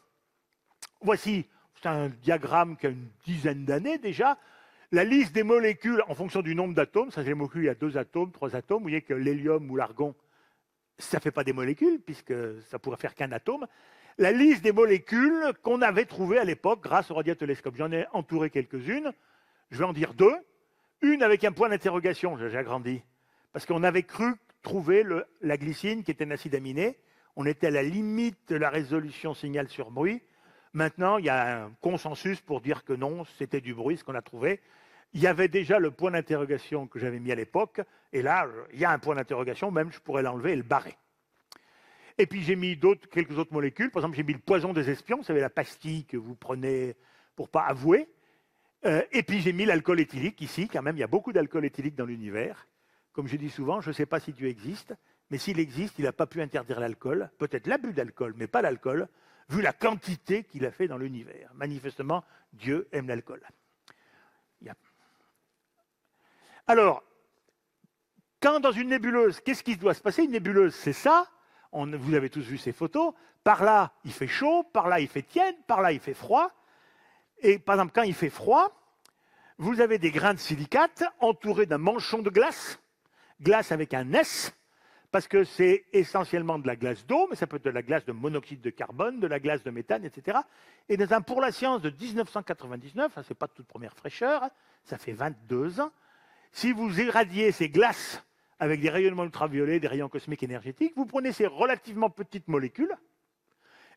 voici, c'est un diagramme qui a une dizaine d'années déjà, la liste des molécules en fonction du nombre d'atomes. Ça, c'est les molécules, il y a 2 atomes, 3 atomes. Vous voyez que l'hélium ou l'argon, ça ne fait pas des molécules, puisque ça pourrait faire qu'un atome. La liste des molécules qu'on avait trouvées à l'époque grâce au radiotélescope. J'en ai entouré quelques-unes. Je vais en dire 2. Une avec un point d'interrogation, j'ai agrandi. Parce qu'on avait cru trouver la glycine, qui était un acide aminé. On était à la limite de la résolution signal sur bruit. Maintenant, il y a un consensus pour dire que non, c'était du bruit, ce qu'on a trouvé. Il y avait déjà le point d'interrogation que j'avais mis à l'époque, et là, il y a un point d'interrogation, même je pourrais l'enlever et le barrer. Et puis j'ai mis quelques autres molécules. Par exemple, j'ai mis le poison des espions, vous savez, la pastille que vous prenez pour ne pas avouer. Et puis j'ai mis l'alcool éthylique ici, quand même, il y a beaucoup d'alcool éthylique dans l'univers. Comme je dis souvent, je ne sais pas si Dieu existe, mais s'il existe, il n'a pas pu interdire l'alcool, peut-être l'abus d'alcool, mais pas l'alcool, vu la quantité qu'il a fait dans l'univers. Manifestement, Dieu aime l'alcool. Alors, quand dans une nébuleuse, qu'est-ce qui doit se passer? Une nébuleuse, c'est ça. Vous avez tous vu ces photos. Par là, il fait chaud, par là, il fait tiède, par là, il fait froid. Et par exemple, quand il fait froid, vous avez des grains de silicate entourés d'un manchon de glace, glace avec un S, parce que c'est essentiellement de la glace d'eau, mais ça peut être de la glace de monoxyde de carbone, de la glace de méthane, etc. Et dans un Pour la science de 1999, ce n'est pas de toute première fraîcheur, ça fait 22 ans, si vous irradiez ces glaces avec des rayonnements ultraviolets, des rayons cosmiques énergétiques, vous prenez ces relativement petites molécules,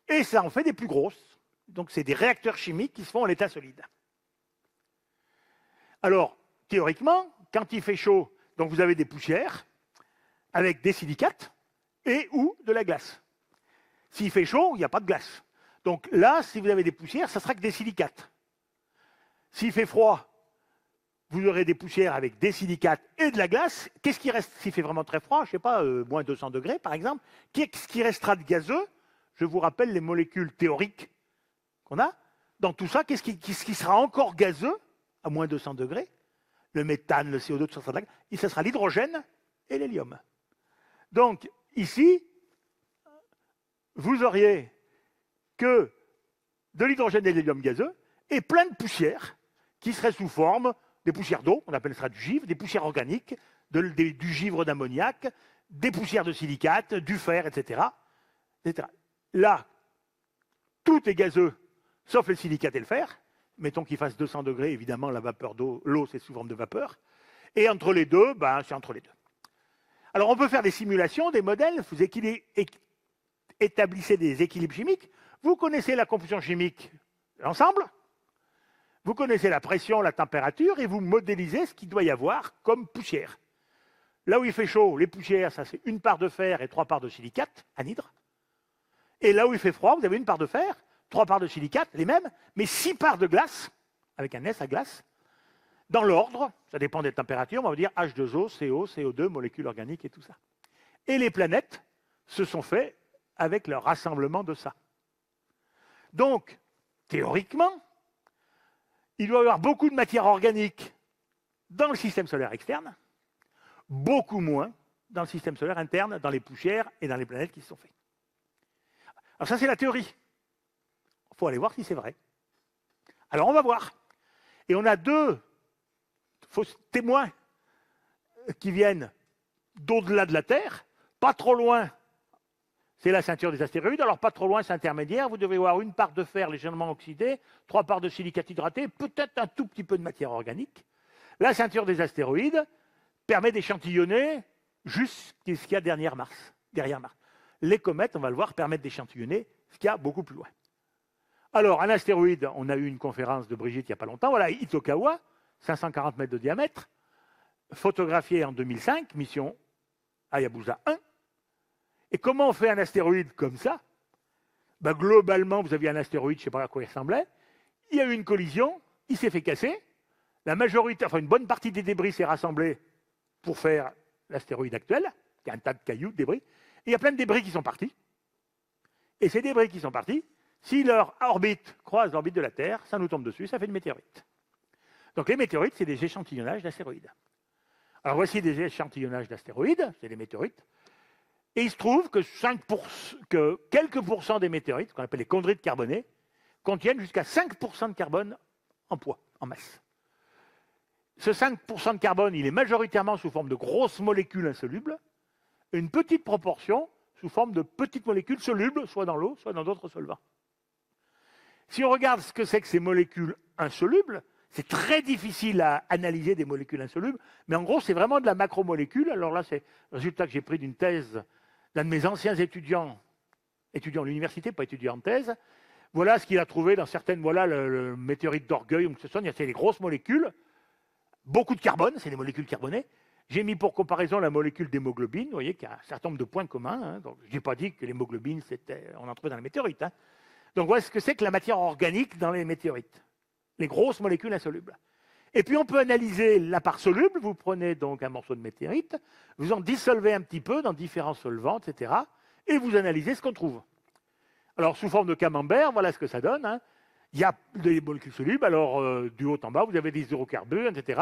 et ça en fait des plus grosses. Donc c'est des réacteurs chimiques qui se font en état solide. Alors, théoriquement, quand il fait chaud, donc vous avez des poussières, avec des silicates et ou de la glace. S'il fait chaud, il n'y a pas de glace. Donc là, si vous avez des poussières, ça sera que des silicates. S'il fait froid, vous aurez des poussières avec des silicates et de la glace. Qu'est-ce qui reste s'il fait vraiment très froid? Je ne sais pas, moins 200 degrés par exemple. Qu'est-ce qui restera de gazeux? Je vous rappelle les molécules théoriques qu'on a. Dans tout ça, qu'est-ce qui sera encore gazeux à moins 200 degrés? le méthane, le CO2, tout ça, et ce sera l'hydrogène et l'hélium. Donc, ici, vous auriez que de l'hydrogène et de l'hélium gazeux et plein de poussières qui seraient sous forme des poussières d'eau, on appelle ça du givre, des poussières organiques, du givre d'ammoniac, des poussières de silicate, du fer, etc., etc. Là, tout est gazeux, sauf le silicate et le fer. Mettons qu'il fasse 200 degrés, évidemment, la vapeur d'eau, l'eau, c'est sous forme de vapeur. Et entre les deux, c'est entre les deux. Alors, on peut faire des simulations, des modèles, vous établissez des équilibres chimiques. Vous connaissez la composition chimique de l'ensemble, vous connaissez la pression, la température, et vous modélisez ce qu'il doit y avoir comme poussière. Là où il fait chaud, les poussières, ça c'est 1 part de fer et 3 parts de silicate, anhydre. Et là où il fait froid, vous avez 1 part de fer, 3 parts de silicate, les mêmes, mais 6 parts de glace, avec un S à glace. Dans l'ordre, ça dépend des températures, on va dire H2O, CO, CO2, molécules organiques et tout ça. Et les planètes se sont faits avec leur rassemblement de ça. Donc, théoriquement, il doit y avoir beaucoup de matière organique dans le système solaire externe, beaucoup moins dans le système solaire interne, dans les poussières et dans les planètes qui se sont faites. Alors ça, c'est la théorie. Il faut aller voir si c'est vrai. Alors, on va voir. Et on a 2 faux témoins qui viennent d'au-delà de la Terre, pas trop loin, c'est la ceinture des astéroïdes, alors pas trop loin, c'est intermédiaire, vous devez avoir 1 part de fer légèrement oxydé, 3 parts de silicate hydraté, peut-être un tout petit peu de matière organique. La ceinture des astéroïdes permet d'échantillonner juste ce qu'il y a derrière Mars. Les comètes, on va le voir, permettent d'échantillonner ce qu'il y a beaucoup plus loin. Alors, un astéroïde, on a eu une conférence de Brigitte il n'y a pas longtemps, voilà, Itokawa, 540 mètres de diamètre, photographié en 2005, mission Hayabusa 1. Et comment on fait un astéroïde comme ça? Globalement, vous aviez un astéroïde, je ne sais pas à quoi il ressemblait, il y a eu une collision, il s'est fait casser, la majorité, enfin une bonne partie des débris s'est rassemblée pour faire l'astéroïde actuel, qui est un tas de cailloux, de débris, et il y a plein de débris qui sont partis. Et ces débris qui sont partis, si leur orbite croise l'orbite de la Terre, ça nous tombe dessus, ça fait une météorite. Donc les météorites, c'est des échantillonnages d'astéroïdes. Alors voici des échantillonnages d'astéroïdes, c'est des météorites. Et il se trouve que, quelques pourcents des météorites, qu'on appelle les chondrites carbonées, contiennent jusqu'à 5% de carbone en poids, en masse. Ce 5% de carbone, il est majoritairement sous forme de grosses molécules insolubles, une petite proportion sous forme de petites molécules solubles, soit dans l'eau, soit dans d'autres solvants. Si on regarde ce que c'est que ces molécules insolubles, c'est très difficile à analyser des molécules insolubles, mais en gros, c'est vraiment de la macromolécule. Alors là, c'est le résultat que j'ai pris d'une thèse d'un de mes anciens étudiants à l'université, pas étudiant en thèse. Voilà ce qu'il a trouvé dans certaines, voilà le météorite d'Orgueil, ou que ce soit, c'est des grosses molécules, beaucoup de carbone, c'est des molécules carbonées. J'ai mis pour comparaison la molécule d'hémoglobine, vous voyez qu'il y a un certain nombre de points communs. Hein, donc, je n'ai pas dit que l'hémoglobine, on en trouvait dans les météorites. Hein. Donc voilà ce que c'est que la matière organique dans les météorites. Les grosses molécules insolubles. Et puis on peut analyser la part soluble, vous prenez donc un morceau de météorite, vous en dissolvez un petit peu dans différents solvants, etc. Et vous analysez ce qu'on trouve. Alors sous forme de camembert, voilà ce que ça donne. Hein. Il y a des molécules solubles, alors du haut en bas, vous avez des hydrocarbures, etc.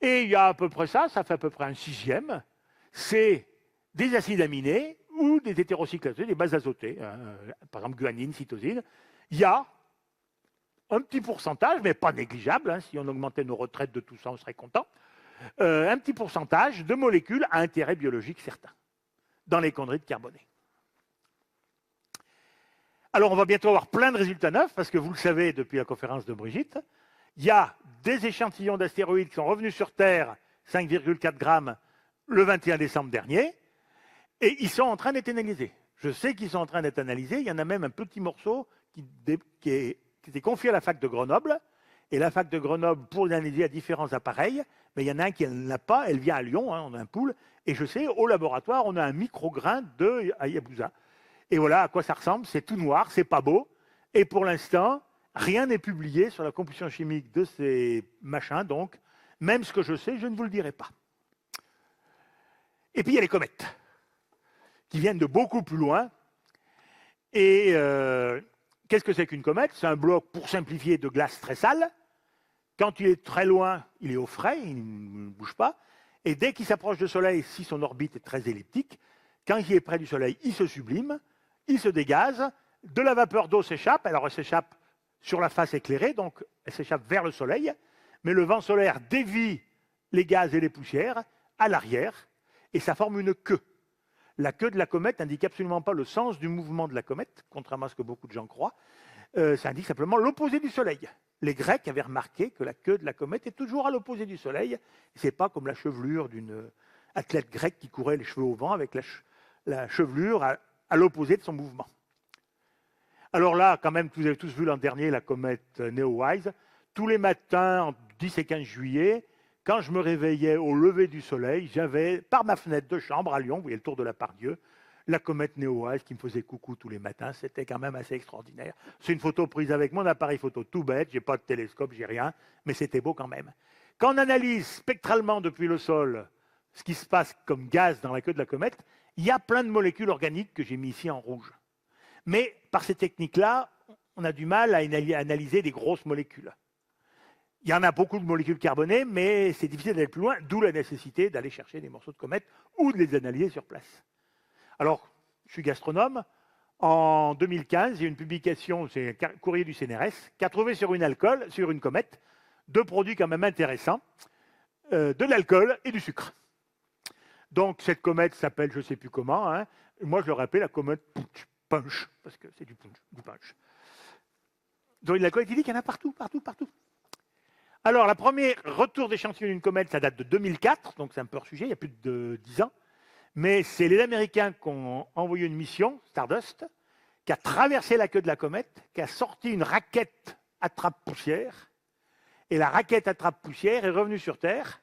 Et il y a à peu près ça fait à peu près un 1/6. C'est des acides aminés ou des hétérocyclatés, des bases azotées, hein, par exemple guanine, cytosine. Il y a un petit pourcentage, mais pas négligeable, hein, si on augmentait nos retraites de tout ça, on serait content, un petit pourcentage de molécules à intérêt biologique certain dans les chondrites carbonées. Alors, on va bientôt avoir plein de résultats neufs, parce que vous le savez depuis la conférence de Brigitte, il y a des échantillons d'astéroïdes qui sont revenus sur Terre, 5,4 grammes, le 21 décembre dernier, et ils sont en train d'être analysés. Je sais qu'ils sont en train d'être analysés, il y en a même un petit morceau qui était confié à la fac de Grenoble, et la fac de Grenoble, pour l'analyser, à différents appareils, mais il y en a un qui ne l'a pas, elle vient à Lyon, hein, on a un pool, et je sais, au laboratoire, on a un micrograin de Hayabusa. Et voilà à quoi ça ressemble, c'est tout noir, c'est pas beau, et pour l'instant, rien n'est publié sur la composition chimique de ces machins, donc, même ce que je sais, je ne vous le dirai pas. Et puis il y a les comètes, qui viennent de beaucoup plus loin, et qu'est-ce que c'est qu'une comète? C'est un bloc, pour simplifier, de glace très sale, Quand il est très loin, il est au frais, il ne bouge pas. Et dès qu'il s'approche du Soleil, si son orbite est très elliptique, quand il est près du Soleil, il se sublime, il se dégaze, de la vapeur d'eau s'échappe, alors elle s'échappe sur la face éclairée, donc elle s'échappe vers le Soleil, mais le vent solaire dévie les gaz et les poussières à l'arrière, et ça forme une queue. La queue de la comète n'indique absolument pas le sens du mouvement de la comète, contrairement à ce que beaucoup de gens croient. Ça indique simplement l'opposé du Soleil. Les Grecs avaient remarqué que la queue de la comète est toujours à l'opposé du Soleil. Ce n'est pas comme la chevelure d'une athlète grecque qui courait les cheveux au vent avec la chevelure à l'opposé de son mouvement. Alors là, quand même, vous avez tous vu l'an dernier la comète Neowise. Tous les matins, en 10 et 15 juillet, quand je me réveillais au lever du soleil, j'avais, par ma fenêtre de chambre à Lyon, vous voyez le tour de la Part-Dieu, la comète Neowise qui me faisait coucou tous les matins. C'était quand même assez extraordinaire. C'est une photo prise avec mon appareil photo tout bête, j'ai pas de télescope, j'ai rien, mais c'était beau quand même. Quand on analyse spectralement depuis le sol ce qui se passe comme gaz dans la queue de la comète, il y a plein de molécules organiques que j'ai mis ici en rouge. Mais par ces techniques-là, on a du mal à analyser des grosses molécules. Il y en a beaucoup de molécules carbonées, mais c'est difficile d'aller plus loin, d'où la nécessité d'aller chercher des morceaux de comète ou de les analyser sur place. Alors, je suis gastronome. En 2015, il y a une publication, c'est un courrier du CNRS, qui a trouvé sur une comète, deux produits quand même intéressants, de l'alcool et du sucre. Donc, cette comète s'appelle, je ne sais plus comment, hein, moi je l'aurais appelée la comète punch, parce que c'est du punch. Donc, l'alcool éthylique, il y en a partout. Alors, le premier retour d'échantillon d'une comète, ça date de 2004, donc c'est un peu hors sujet, il y a plus de 10 ans. Mais c'est les Américains qui ont envoyé une mission, Stardust, qui a traversé la queue de la comète, qui a sorti une raquette attrape-poussière, et la raquette attrape-poussière est revenue sur Terre,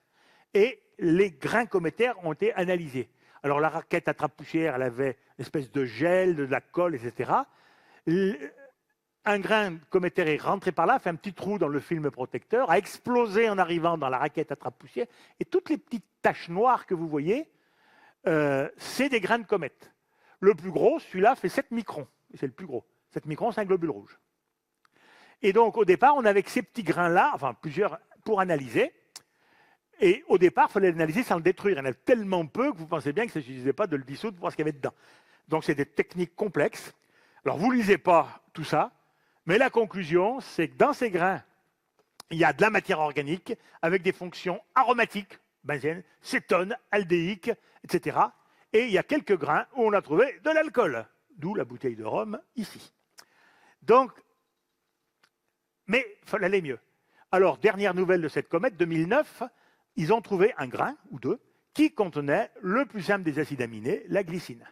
et les grains cométaires ont été analysés. Alors la raquette attrape-poussière, elle avait une espèce de gel, de la colle, etc. Un grain cométaire est rentré par là, fait un petit trou dans le film protecteur, a explosé en arrivant dans la raquette attrape-poussière, et toutes les petites taches noires que vous voyez, c'est des grains de comète. Le plus gros, celui-là, fait 7 microns. C'est le plus gros. 7 microns, c'est un globule rouge. Et donc, au départ, on avait que ces petits grains-là, enfin plusieurs, pour analyser. Et au départ, il fallait l'analyser sans le détruire. Il y en a tellement peu que vous pensez bien que ça ne suffisait pas de le dissoudre pour voir ce qu'il y avait dedans. Donc, c'est des techniques complexes. Alors, vous ne lisez pas tout ça, mais la conclusion, c'est que dans ces grains, il y a de la matière organique avec des fonctions aromatiques, benzène, cétone, aldéique, etc. Et il y a quelques grains où on a trouvé de l'alcool, d'où la bouteille de rhum ici. Donc, mais il fallait aller mieux. Alors, dernière nouvelle de cette comète, 2009, ils ont trouvé un grain ou deux qui contenait le plus simple des acides aminés, la glycine.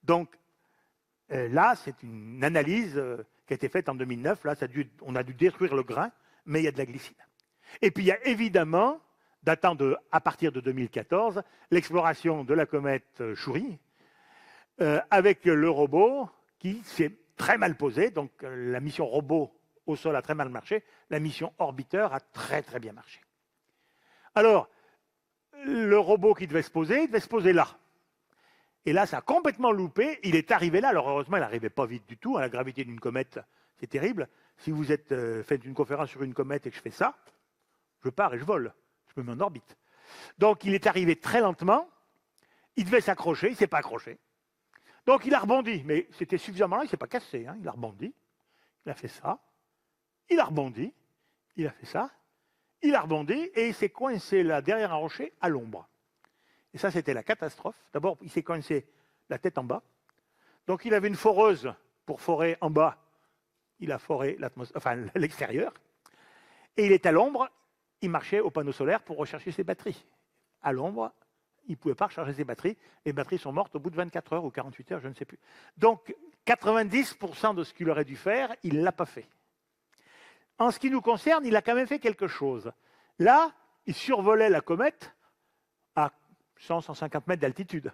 Donc, là, c'est une analyse qui a été faite en 2009. Là, on a dû détruire le grain, mais il y a de la glycine. Et puis, il y a évidemment, datant à partir de 2014, l'exploration de la comète Chury, avec le robot qui s'est très mal posé. Donc, la mission robot au sol a très mal marché. La mission orbiteur a très, très bien marché. Alors, le robot qui devait se poser, il devait se poser là. Et là, ça a complètement loupé. Il est arrivé là. Alors, heureusement, il n'arrivait pas vite du tout. La gravité d'une comète, c'est terrible. Si vous faites une conférence sur une comète et que je fais ça, je pars et je vole. Je me mets en orbite. Donc, il est arrivé très lentement. Il devait s'accrocher. Il ne s'est pas accroché. Donc, il a rebondi. Mais c'était suffisamment là. Il ne s'est pas cassé. Hein. Il a rebondi. Il a fait ça. Il a rebondi. Il a fait ça. Il a rebondi et il s'est coincé là, derrière un rocher, à l'ombre. Et ça, c'était la catastrophe. D'abord, il s'est coincé la tête en bas. Donc, il avait une foreuse pour forer en bas. Il a foré l'extérieur. Et il est à l'ombre. Il marchait au panneau solaire pour recharger ses batteries. À l'ombre, il ne pouvait pas recharger ses batteries. Les batteries sont mortes au bout de 24 heures ou 48 heures, je ne sais plus. Donc, 90% de ce qu'il aurait dû faire, il ne l'a pas fait. En ce qui nous concerne, il a quand même fait quelque chose. Là, il survolait la comète à 100-150 mètres d'altitude.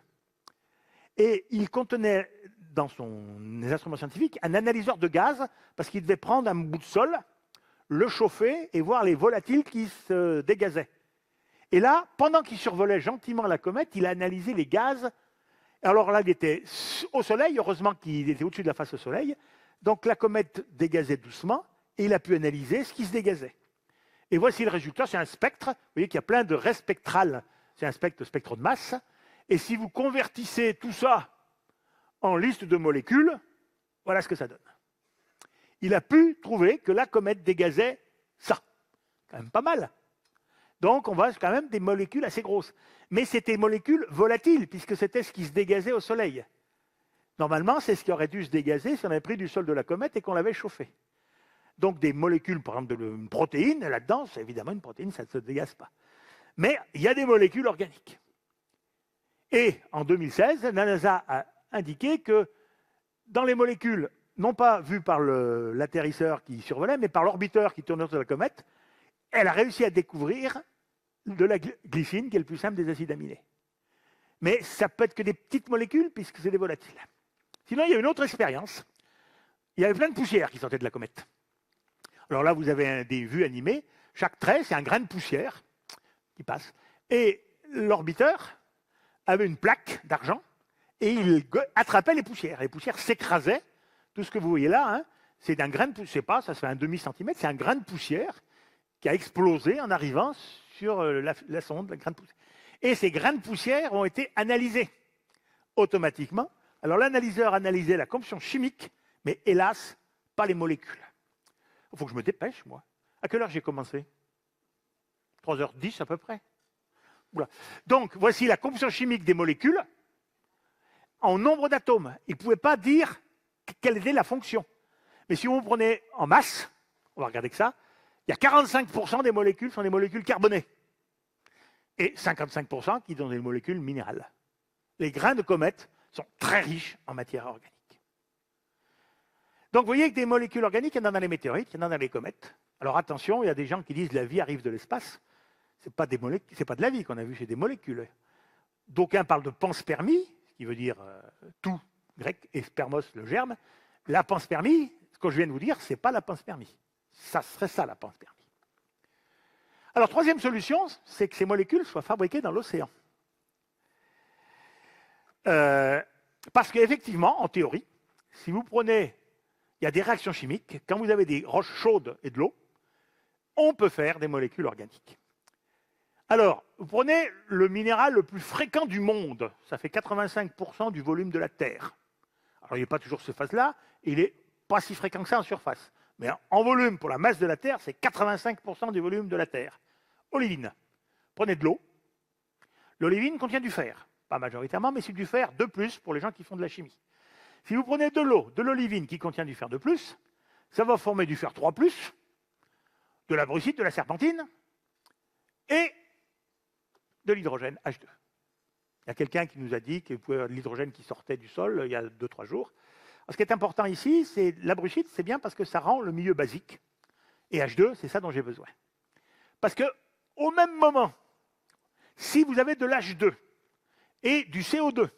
Et il contenait dans ses instruments scientifiques un analyseur de gaz, parce qu'il devait prendre un bout de sol, le chauffer et voir les volatiles qui se dégazaient. Et là, pendant qu'il survolait gentiment la comète, il a analysé les gaz. Alors là, il était au soleil, heureusement qu'il était au-dessus de la face au soleil. Donc la comète dégazait doucement, et il a pu analyser ce qui se dégazait. Et voici le résultat, c'est un spectre. Vous voyez qu'il y a plein de raies spectrales. C'est un spectre de masse. Et si vous convertissez tout ça en liste de molécules, voilà ce que ça donne. Il a pu trouver que la comète dégazait ça. Quand même pas mal. Donc on voit quand même des molécules assez grosses. Mais c'était des molécules volatiles, puisque c'était ce qui se dégazait au Soleil. Normalement, c'est ce qui aurait dû se dégazer si on avait pris du sol de la comète et qu'on l'avait chauffé. Donc des molécules, par exemple une protéine, là-dedans, c'est évidemment une protéine, ça ne se dégaze pas. Mais il y a des molécules organiques. Et en 2016, la NASA a indiqué que dans les molécules, non pas vues par l'atterrisseur qui survolait, mais par l'orbiteur qui tournait autour de la comète, elle a réussi à découvrir de la glycine, qui est le plus simple des acides aminés. Mais ça peut être que des petites molécules, puisque c'est des volatiles. Sinon, il y a une autre expérience. Il y avait plein de poussière qui sortait de la comète. Alors là, vous avez des vues animées. Chaque trait, c'est un grain de poussière qui passe. Et l'orbiteur avait une plaque d'argent et il attrapait les poussières. Les poussières s'écrasaient. Tout ce que vous voyez là, hein, c'est un grain de poussière. Je ne sais pas, ça se fait un demi-centimètre. C'est un grain de poussière qui a explosé en arrivant sur la sonde, le grain de poussière. Et ces grains de poussière ont été analysés automatiquement. Alors l'analyseur analysait la composition chimique, mais hélas, pas les molécules. Il faut que je me dépêche, moi. À quelle heure j'ai commencé? 3h10 à peu près. Oula. Donc, voici la composition chimique des molécules en nombre d'atomes. Il ne pouvait pas dire quelle était la fonction. Mais si vous prenez en masse, on va regarder que ça, il y a 45% des molécules sont des molécules carbonées et 55% qui sont des molécules minérales. Les grains de comète sont très riches en matière organique. Donc vous voyez que des molécules organiques, il y en a dans les météorites, il y en a dans les comètes. Alors attention, il y a des gens qui disent que la vie arrive de l'espace. Ce n'est pas de la vie qu'on a vu, c'est des molécules. D'aucuns parlent de panspermie, ce qui veut dire tout grec, et spermos, le germe. La panspermie, ce que je viens de vous dire, ce n'est pas la panspermie. Ça serait ça, la panspermie. Alors, troisième solution, c'est que ces molécules soient fabriquées dans l'océan. Parce qu'effectivement, en théorie, si vous prenez, il y a des réactions chimiques, quand vous avez des roches chaudes et de l'eau, on peut faire des molécules organiques. Alors, vous prenez le minéral le plus fréquent du monde, ça fait 85% du volume de la Terre. Alors, il n'est pas toujours cette phase-là, il n'est pas si fréquent que ça en surface. Mais en volume, pour la masse de la Terre, c'est 85% du volume de la Terre. Olivine. Prenez de l'eau. L'olivine contient du fer. Pas majoritairement, mais c'est du fer de plus pour les gens qui font de la chimie. Si vous prenez de l'eau, de l'olivine qui contient du fer de plus, ça va former du fer 3+, de la brucite, de la serpentine, et de l'hydrogène H2. Il y a quelqu'un qui nous a dit qu'il pouvait y avoir de l'hydrogène qui sortait du sol il y a 2-3 jours. Alors, ce qui est important ici, c'est la brucite, c'est bien parce que ça rend le milieu basique. Et H2, c'est ça dont j'ai besoin. Parce qu'au même moment, si vous avez de l'H2 et du CO2,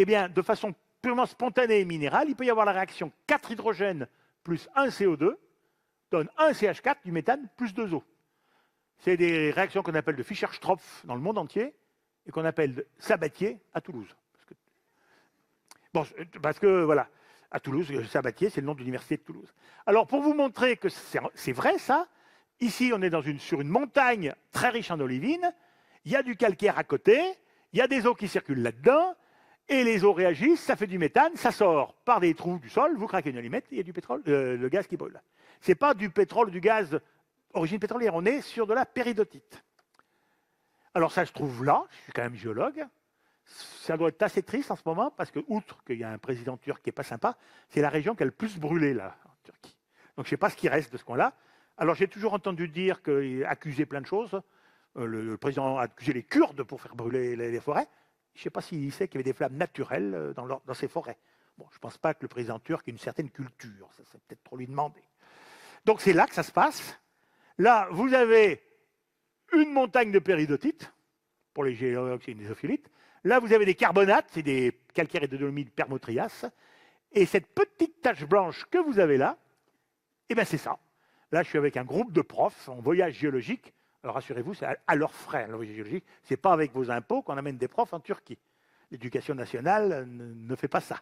eh bien, de façon purement spontanée et minérale, il peut y avoir la réaction 4 hydrogènes plus 1 CO2 donne 1 CH4 du méthane plus 2 O. C'est des réactions qu'on appelle de Fischer-Tropsch dans le monde entier et qu'on appelle de Sabatier à Toulouse. Parce que voilà, à Toulouse, Sabatier, c'est le nom de l'université de Toulouse. Alors, pour vous montrer que c'est vrai, ça, ici, on est sur une montagne très riche en olivine, il y a du calcaire à côté, il y a des eaux qui circulent là-dedans, et les eaux réagissent, ça fait du méthane, ça sort par des trous du sol, vous craquez une allumette, et il y a du pétrole, le gaz qui brûle. Ce n'est pas du pétrole, du gaz origine pétrolière, on est sur de la péridotite. Alors ça se trouve là, je suis quand même géologue, ça doit être assez triste en ce moment, parce que, outre qu'il y a un président turc qui n'est pas sympa, c'est la région qui a le plus brûlé, là, en Turquie. Donc je ne sais pas ce qui reste de ce coin-là. Alors j'ai toujours entendu dire qu'il accusait plein de choses. Le président a accusé les Kurdes pour faire brûler les forêts. Je ne sais pas s'il sait qu'il y avait des flammes naturelles dans ces forêts. Bon, je ne pense pas que le président turc ait une certaine culture, ça c'est peut-être trop lui demander. Donc c'est là que ça se passe. Là, vous avez une montagne de péridotite, pour les géologues, c'est une isophilite. Là, vous avez des carbonates, c'est des calcaires et de dolomites permotrias. Et cette petite tache blanche que vous avez là, eh bien c'est ça. Là, je suis avec un groupe de profs en voyage géologique. Alors rassurez-vous, c'est à leurs frais, le voyage géologique. Ce n'est pas avec vos impôts qu'on amène des profs en Turquie. L'éducation nationale ne fait pas ça.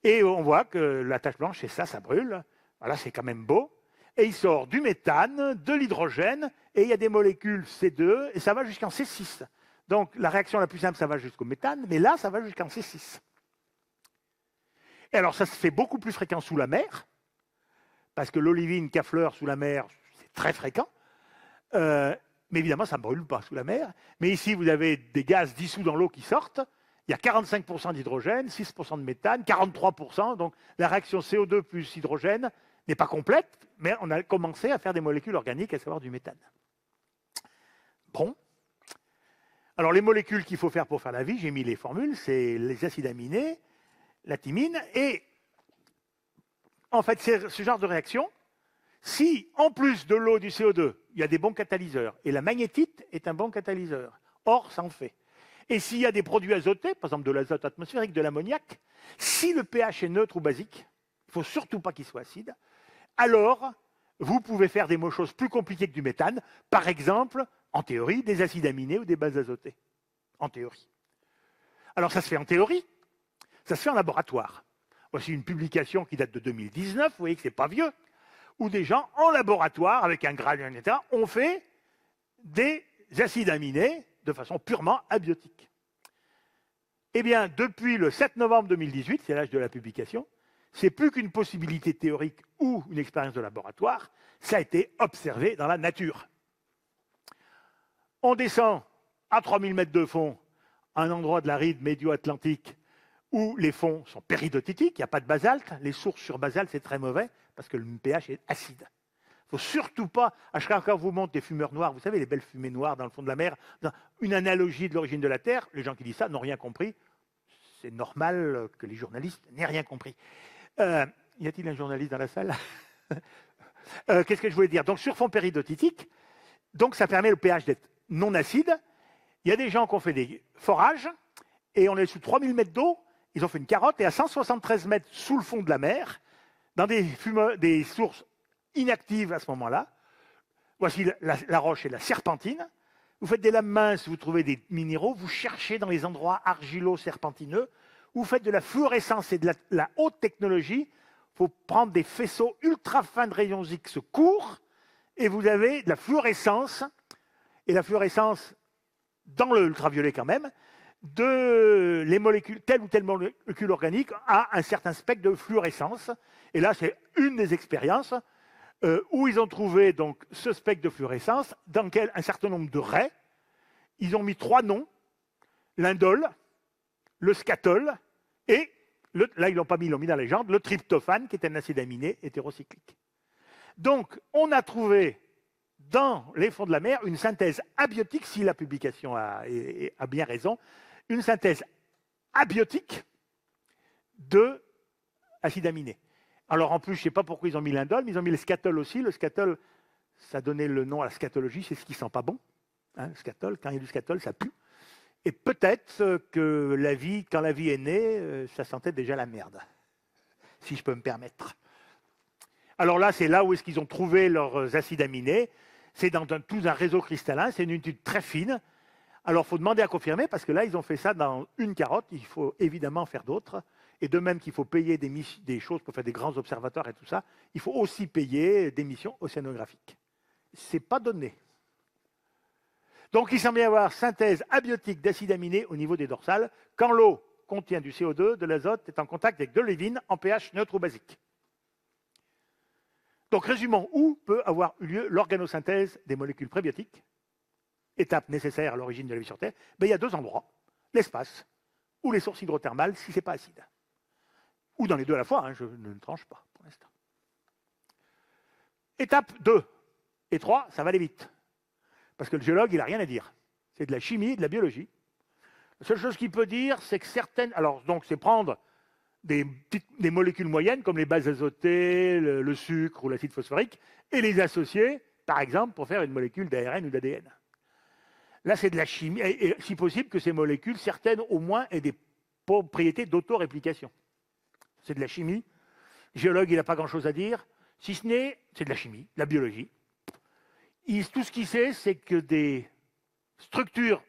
Et on voit que la tache blanche, c'est ça, ça brûle. Voilà, c'est quand même beau. et il sort du méthane, de l'hydrogène, et il y a des molécules C2, et ça va jusqu'en C6. Donc la réaction la plus simple, ça va jusqu'au méthane, mais là, ça va jusqu'en C6. Et alors ça se fait beaucoup plus fréquent sous la mer, parce que l'olivine cafleur sous la mer, c'est très fréquent. Mais évidemment, ça ne brûle pas sous la mer. Mais ici, vous avez des gaz dissous dans l'eau qui sortent. Il y a 45% d'hydrogène, 6% de méthane, 43%. Donc la réaction CO2 plus hydrogène n'est pas complète, mais on a commencé à faire des molécules organiques, à savoir du méthane. Bon. Alors les molécules qu'il faut faire pour faire la vie, j'ai mis les formules, c'est les acides aminés, la thymine, et en fait, c'est ce genre de réaction. Si, en plus de l'eau et du CO2, il y a des bons catalyseurs, et la magnétite est un bon catalyseur, or, ça en fait. Et s'il y a des produits azotés, par exemple de l'azote atmosphérique, de l'ammoniac, si le pH est neutre ou basique, il ne faut surtout pas qu'il soit acide, alors vous pouvez faire des choses plus compliquées que du méthane, par exemple, en théorie, des acides aminés ou des bases azotées. En théorie. Alors ça se fait en théorie, ça se fait en laboratoire. Voici une publication qui date de 2019, vous voyez que ce n'est pas vieux, où des gens, en laboratoire, avec un gradient, etc., ont fait des acides aminés de façon purement abiotique. Eh bien, depuis le 7 novembre 2018, c'est l'âge de la publication, c'est plus qu'une possibilité théorique ou une expérience de laboratoire, ça a été observé dans la nature. On descend à 3000 mètres de fond, à un endroit de la ride médio-atlantique où les fonds sont péridotitiques, il n'y a pas de basalte. Les sources sur basalte, c'est très mauvais parce que le pH est acide. Il ne faut surtout pas, à chaque fois qu'on vous montre des fumeurs noirs, vous savez, les belles fumées noires dans le fond de la mer, une analogie de l'origine de la Terre, les gens qui disent ça n'ont rien compris. C'est normal que les journalistes n'aient rien compris. Y a-t-il un journaliste dans la salle? Qu'est-ce que je voulais dire? Donc, sur fond péridotitique, donc ça permet le pH d'être non acide. Il y a des gens qui ont fait des forages, et on est sous 3000 mètres d'eau, ils ont fait une carotte, et à 173 mètres sous le fond de la mer, dans des sources inactives à ce moment-là, voici la roche et la serpentine. Vous faites des lames minces, vous trouvez des minéraux, vous cherchez dans les endroits argilo-serpentineux, vous faites de la fluorescence et de la haute technologie. Il faut prendre des faisceaux ultra fins de rayons X courts, et vous avez de la fluorescence, et la fluorescence dans l'ultraviolet quand même, de les molécules, telle ou telle molécule organique a un certain spectre de fluorescence. Et là, c'est une des expériences où ils ont trouvé donc ce spectre de fluorescence dans lequel un certain nombre de raies, ils ont mis 3 noms, l'indole, le scatol et, là ils l'ont pas mis, ils l'ont mis dans la légende, le tryptophane qui est un acide aminé hétérocyclique. Donc, on a trouvé dans les fonds de la mer une synthèse abiotique, si la publication a bien raison, une synthèse abiotique de acide aminé. Alors en plus, je ne sais pas pourquoi ils ont mis l'indole, mais ils ont mis le scatol aussi. Le scatol, ça donnait le nom à la scatologie, c'est ce qui ne sent pas bon. Hein, le scatol, quand il y a du scatol, ça pue. Et peut-être que la vie, quand la vie est née, ça sentait déjà la merde, si je peux me permettre. Alors là, c'est là où est-ce qu'ils ont trouvé leurs acides aminés. C'est dans tout un réseau cristallin, c'est une étude très fine. Alors, il faut demander à confirmer, parce que là, ils ont fait ça dans une carotte, il faut évidemment faire d'autres. Et de même qu'il faut payer des choses pour faire des grands observatoires et tout ça, il faut aussi payer des missions océanographiques. Ce n'est pas donné. Donc, il semble y avoir synthèse abiotique d'acides aminés au niveau des dorsales, quand l'eau contient du CO2, de l'azote, est en contact avec de l'olivine en pH neutre ou basique. Donc, résumons, où peut avoir eu lieu l'organosynthèse des molécules prébiotiques, étape nécessaire à l'origine de la vie sur Terre? Il y a 2 endroits, l'espace ou les sources hydrothermales, si ce n'est pas acide. Ou dans les deux à la fois, hein, je ne tranche pas pour l'instant. Étape 2 et 3, ça va aller vite. Parce que le géologue, il n'a rien à dire. C'est de la chimie, de la biologie. La seule chose qu'il peut dire, c'est que certaines... Alors, donc, c'est prendre des molécules moyennes, comme les bases azotées, le sucre ou l'acide phosphorique, et les associer, par exemple, pour faire une molécule d'ARN ou d'ADN. Là, c'est de la chimie, et si possible que ces molécules, certaines au moins, aient des propriétés d'autoréplication. C'est de la chimie. Le géologue, il n'a pas grand-chose à dire, si ce n'est, c'est de la chimie, de la biologie. Tout ce qu'il sait, c'est que des structures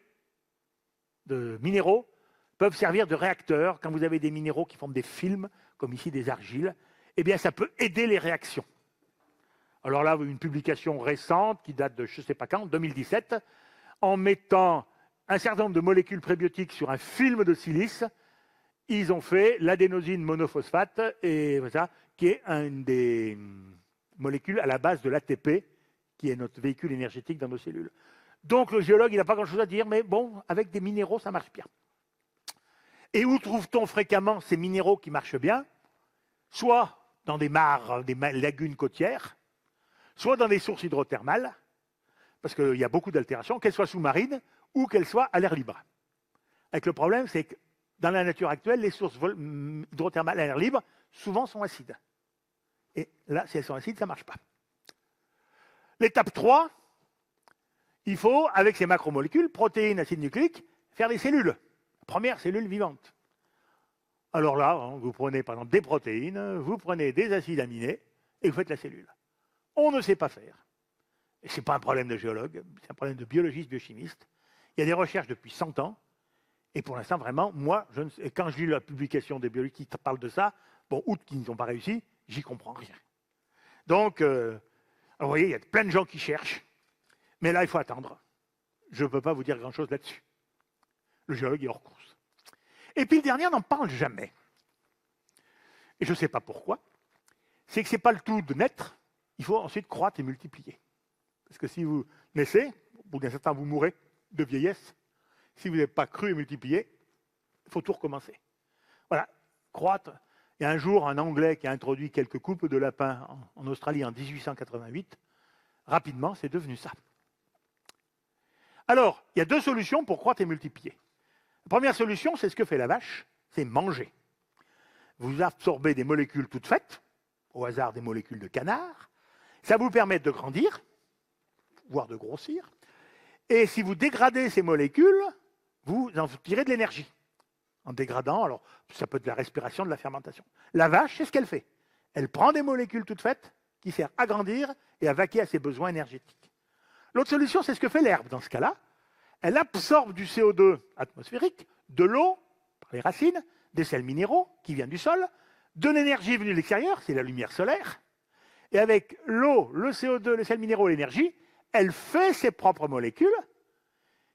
de minéraux peuvent servir de réacteurs. Quand vous avez des minéraux qui forment des films, comme ici des argiles, eh bien, ça peut aider les réactions. Alors là, une publication récente qui date de je ne sais pas quand, 2017, en mettant un certain nombre de molécules prébiotiques sur un film de silice, ils ont fait l'adénosine monophosphate, et voilà, qui est une des molécules à la base de l'ATP, qui est notre véhicule énergétique dans nos cellules. Donc le géologue, il n'a pas grand-chose à dire, mais bon, avec des minéraux, ça marche bien. Et où trouve-t-on fréquemment ces minéraux qui marchent bien? Soit dans des mares, des lagunes côtières, soit dans des sources hydrothermales, parce qu'il y a beaucoup d'altérations, qu'elles soient sous-marines ou qu'elles soient à l'air libre. Avec le problème, c'est que dans la nature actuelle, les sources hydrothermales à l'air libre, souvent sont acides. Et là, si elles sont acides, ça ne marche pas. L'étape 3, il faut, avec ces macromolécules, protéines, acides nucléiques, faire des cellules. Première cellule vivante. Alors là, vous prenez par exemple des protéines, vous prenez des acides aminés et vous faites la cellule. On ne sait pas faire. Et ce n'est pas un problème de géologue, c'est un problème de biologiste, biochimiste. Il y a des recherches depuis 100 ans. Et pour l'instant, vraiment, moi, quand je lis la publication des biologistes qui parlent de ça, bon, ou qui n'ont pas réussi, j'y comprends rien. Donc, vous voyez, il y a plein de gens qui cherchent. Mais là, il faut attendre. Je ne peux pas vous dire grand-chose là-dessus. Le géologue est hors course. Et puis le dernier, on n'en parle jamais. Et je ne sais pas pourquoi. C'est que ce n'est pas le tout de naître. Il faut ensuite croître et multiplier. Parce que si vous naissez, au bout d'un certain temps, vous mourrez de vieillesse. Si vous n'avez pas cru et multiplié, il faut tout recommencer. Voilà, croître. Il y a un jour un Anglais qui a introduit quelques couples de lapins en Australie en 1888. Rapidement, c'est devenu ça. Alors, il y a deux solutions pour croître et multiplier. La première solution, c'est ce que fait la vache, c'est manger. Vous absorbez des molécules toutes faites, au hasard des molécules de canard. Ça vous permet de grandir, voire de grossir. Et si vous dégradez ces molécules, vous en tirez de l'énergie. En dégradant, alors ça peut être de la respiration, de la fermentation. La vache, c'est ce qu'elle fait. Elle prend des molécules toutes faites qui servent à grandir et à vaquer à ses besoins énergétiques. L'autre solution, c'est ce que fait l'herbe dans ce cas-là. Elle absorbe du CO2 atmosphérique, de l'eau, par les racines, des sels minéraux qui viennent du sol, de l'énergie venue de l'extérieur, c'est la lumière solaire, et avec l'eau, le CO2, les sels minéraux et l'énergie, elle fait ses propres molécules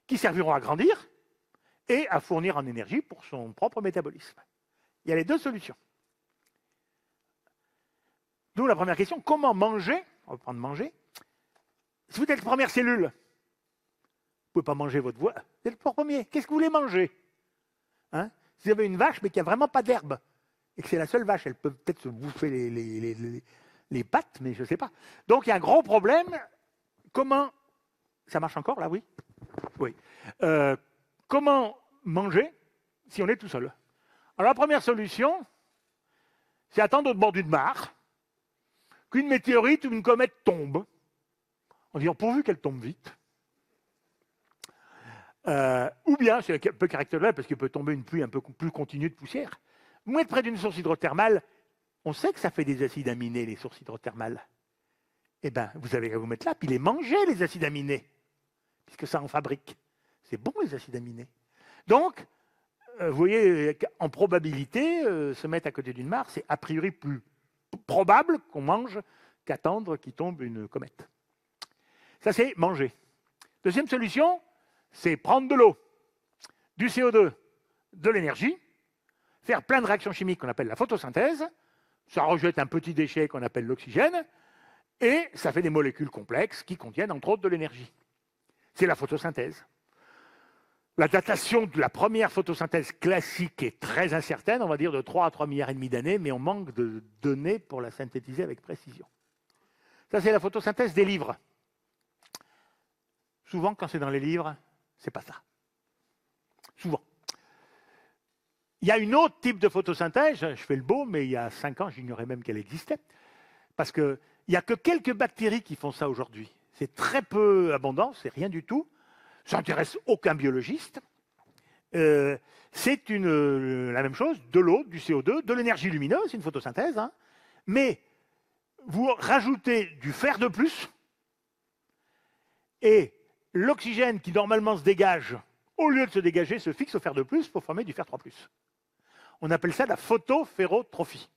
qui serviront à grandir et à fournir en énergie pour son propre métabolisme. Il y a les deux solutions. D'où la première question, comment manger? On va prendre manger. Si vous êtes la première cellule, vous ne pouvez pas manger votre voix. Vous êtes le premier. Qu'est-ce que vous voulez manger? Hein? Si vous avez une vache, mais qui n'a vraiment pas d'herbe, et que c'est la seule vache, elle peut peut-être se bouffer les pattes, mais je ne sais pas. Donc, il y a un gros problème. Comment... Ça marche encore, là, oui? Oui. Comment manger si on est tout seul? Alors, la première solution, c'est attendre au bord d'une mare, qu'une météorite ou une comète tombe. On dit, pourvu qu'elle tombe vite. Ou bien, c'est un peu caractéristique parce qu'il peut tomber une pluie un peu plus continue de poussière. Vous êtes près d'une source hydrothermale, on sait que ça fait des acides aminés, les sources hydrothermales. Eh bien, vous avez qu'à vous mettre là, puis les manger, les acides aminés, puisque ça en fabrique. C'est bon, les acides aminés. Donc, vous voyez, en probabilité, se mettre à côté d'une mare, c'est a priori plus probable qu'on mange qu'attendre qu'il tombe une comète. Ça, c'est manger. Deuxième solution, c'est prendre de l'eau, du CO2, de l'énergie, faire plein de réactions chimiques qu'on appelle la photosynthèse, ça rejette un petit déchet qu'on appelle l'oxygène, et ça fait des molécules complexes qui contiennent entre autres de l'énergie. C'est la photosynthèse. La datation de la première photosynthèse classique est très incertaine, on va dire de 3 à 3,5 milliards d'années, mais on manque de données pour la synthétiser avec précision. Ça, c'est la photosynthèse des livres. Souvent, quand c'est dans les livres, c'est pas ça. Souvent. Il y a un autre type de photosynthèse, je fais le beau, mais il y a 5 ans, j'ignorais même qu'elle existait, parce qu'il n'y a que quelques bactéries qui font ça aujourd'hui. C'est très peu abondant, c'est rien du tout. Ça n'intéresse aucun biologiste. C'est la même chose, de l'eau, du CO2, de l'énergie lumineuse, c'est une photosynthèse, hein, mais vous rajoutez du fer de plus et l'oxygène qui normalement se dégage, au lieu de se dégager, se fixe au fer de plus pour former du fer 3+. On appelle ça la photoferrotrophie.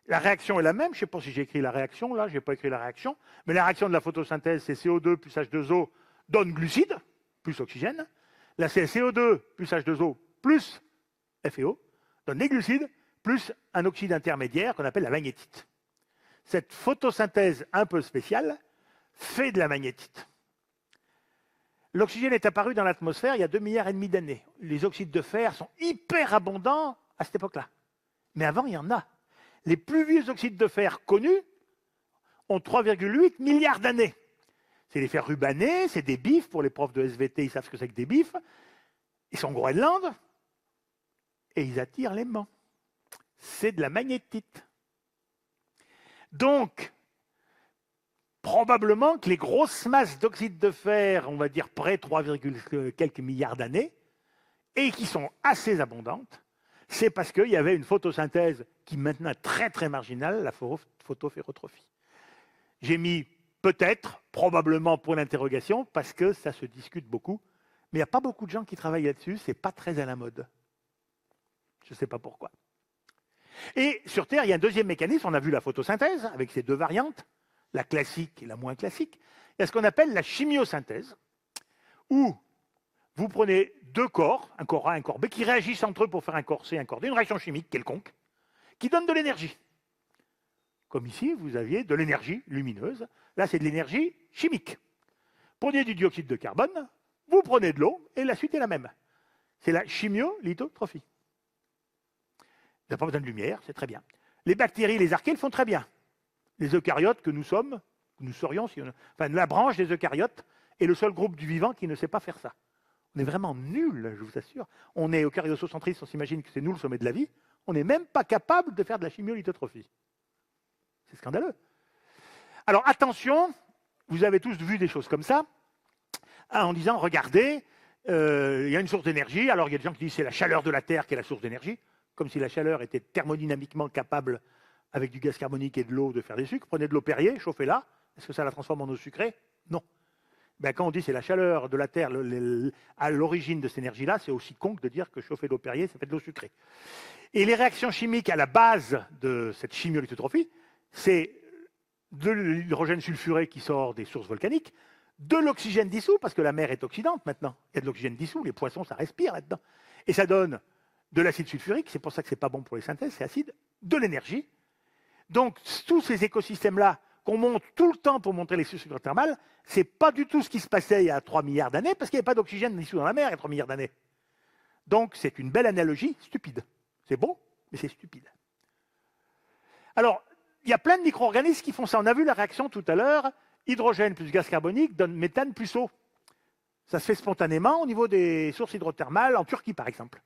La réaction est la même. Je ne sais pas si j'ai écrit la réaction, là, je n'ai pas écrit la réaction. Mais la réaction de la photosynthèse, c'est CO2 plus H2O donne glucide, plus oxygène. Là, c'est CO2 plus H2O plus FeO donne les glucides, plus un oxyde intermédiaire qu'on appelle la magnétite. Cette photosynthèse un peu spéciale fait de la magnétite. L'oxygène est apparu dans l'atmosphère il y a 2,5 milliards d'années. Les oxydes de fer sont hyper abondants à cette époque-là. Mais avant, il y en a. Les plus vieux oxydes de fer connus ont 3,8 milliards d'années. C'est les fers rubanés, c'est des bifs. Pour les profs de SVT, ils savent ce que c'est que des bifs. Ils sont au Groenland et ils attirent l'aimant. C'est de la magnétite. Donc, probablement que les grosses masses d'oxyde de fer, on va dire près 3, quelques milliards d'années, et qui sont assez abondantes, c'est parce qu'il y avait une photosynthèse qui maintenant est très très marginale, la photoferrotrophie. J'ai mis peut-être, probablement pour l'interrogation, parce que ça se discute beaucoup, mais il n'y a pas beaucoup de gens qui travaillent là-dessus, c'est pas très à la mode. Je ne sais pas pourquoi. Et sur Terre, il y a un deuxième mécanisme, on a vu la photosynthèse, avec ses deux variantes, la classique et la moins classique. Il y a ce qu'on appelle la chimiosynthèse, où vous prenez deux corps, un corps A et un corps B, qui réagissent entre eux pour faire un corps C et un corps D, une réaction chimique quelconque, qui donne de l'énergie. Comme ici, vous aviez de l'énergie lumineuse. Là, c'est de l'énergie chimique. Prenez du dioxyde de carbone, vous prenez de l'eau, et la suite est la même. C'est la chimiolithotrophie. Vous n'avez pas besoin de lumière, c'est très bien. Les bactéries, les archées le font très bien. Les eucaryotes que nous sommes, que nous serions, enfin la branche des eucaryotes est le seul groupe du vivant qui ne sait pas faire ça. On est vraiment nuls, je vous assure. On est eucaryotocentriste, on s'imagine que c'est nous le sommet de la vie. On n'est même pas capable de faire de la chimiolithotrophie. C'est scandaleux. Alors attention, vous avez tous vu des choses comme ça, en disant, regardez, il y a une source d'énergie. Alors il y a des gens qui disent c'est la chaleur de la Terre qui est la source d'énergie, comme si la chaleur était thermodynamiquement capable, avec du gaz carbonique et de l'eau, de faire des sucres. Prenez de l'eau Perrier, chauffez-la. Est-ce que ça la transforme en eau sucrée? Non. Ben, quand on dit c'est la chaleur de la Terre à l'origine de cette énergie-là, c'est aussi con que de dire que chauffer de l'eau Perrier, ça fait de l'eau sucrée. Et les réactions chimiques à la base de cette chimiolithotrophie, c'est de l'hydrogène sulfuré qui sort des sources volcaniques, de l'oxygène dissous, parce que la mer est oxydante maintenant. Il y a de l'oxygène dissous, les poissons, ça respire là-dedans. Et ça donne de l'acide sulfurique, c'est pour ça que ce n'est pas bon pour les synthèses, c'est acide, de l'énergie. Donc, tous ces écosystèmes-là, qu'on monte tout le temps pour montrer les sources hydrothermales, ce n'est pas du tout ce qui se passait il y a 3 milliards d'années, parce qu'il n'y avait pas d'oxygène dissous dans la mer il y a 3 milliards d'années. Donc, c'est une belle analogie stupide. C'est beau, mais c'est stupide. Alors, il y a plein de micro-organismes qui font ça. On a vu la réaction tout à l'heure, hydrogène plus gaz carbonique donne méthane plus eau. Ça se fait spontanément au niveau des sources hydrothermales, en Turquie par exemple.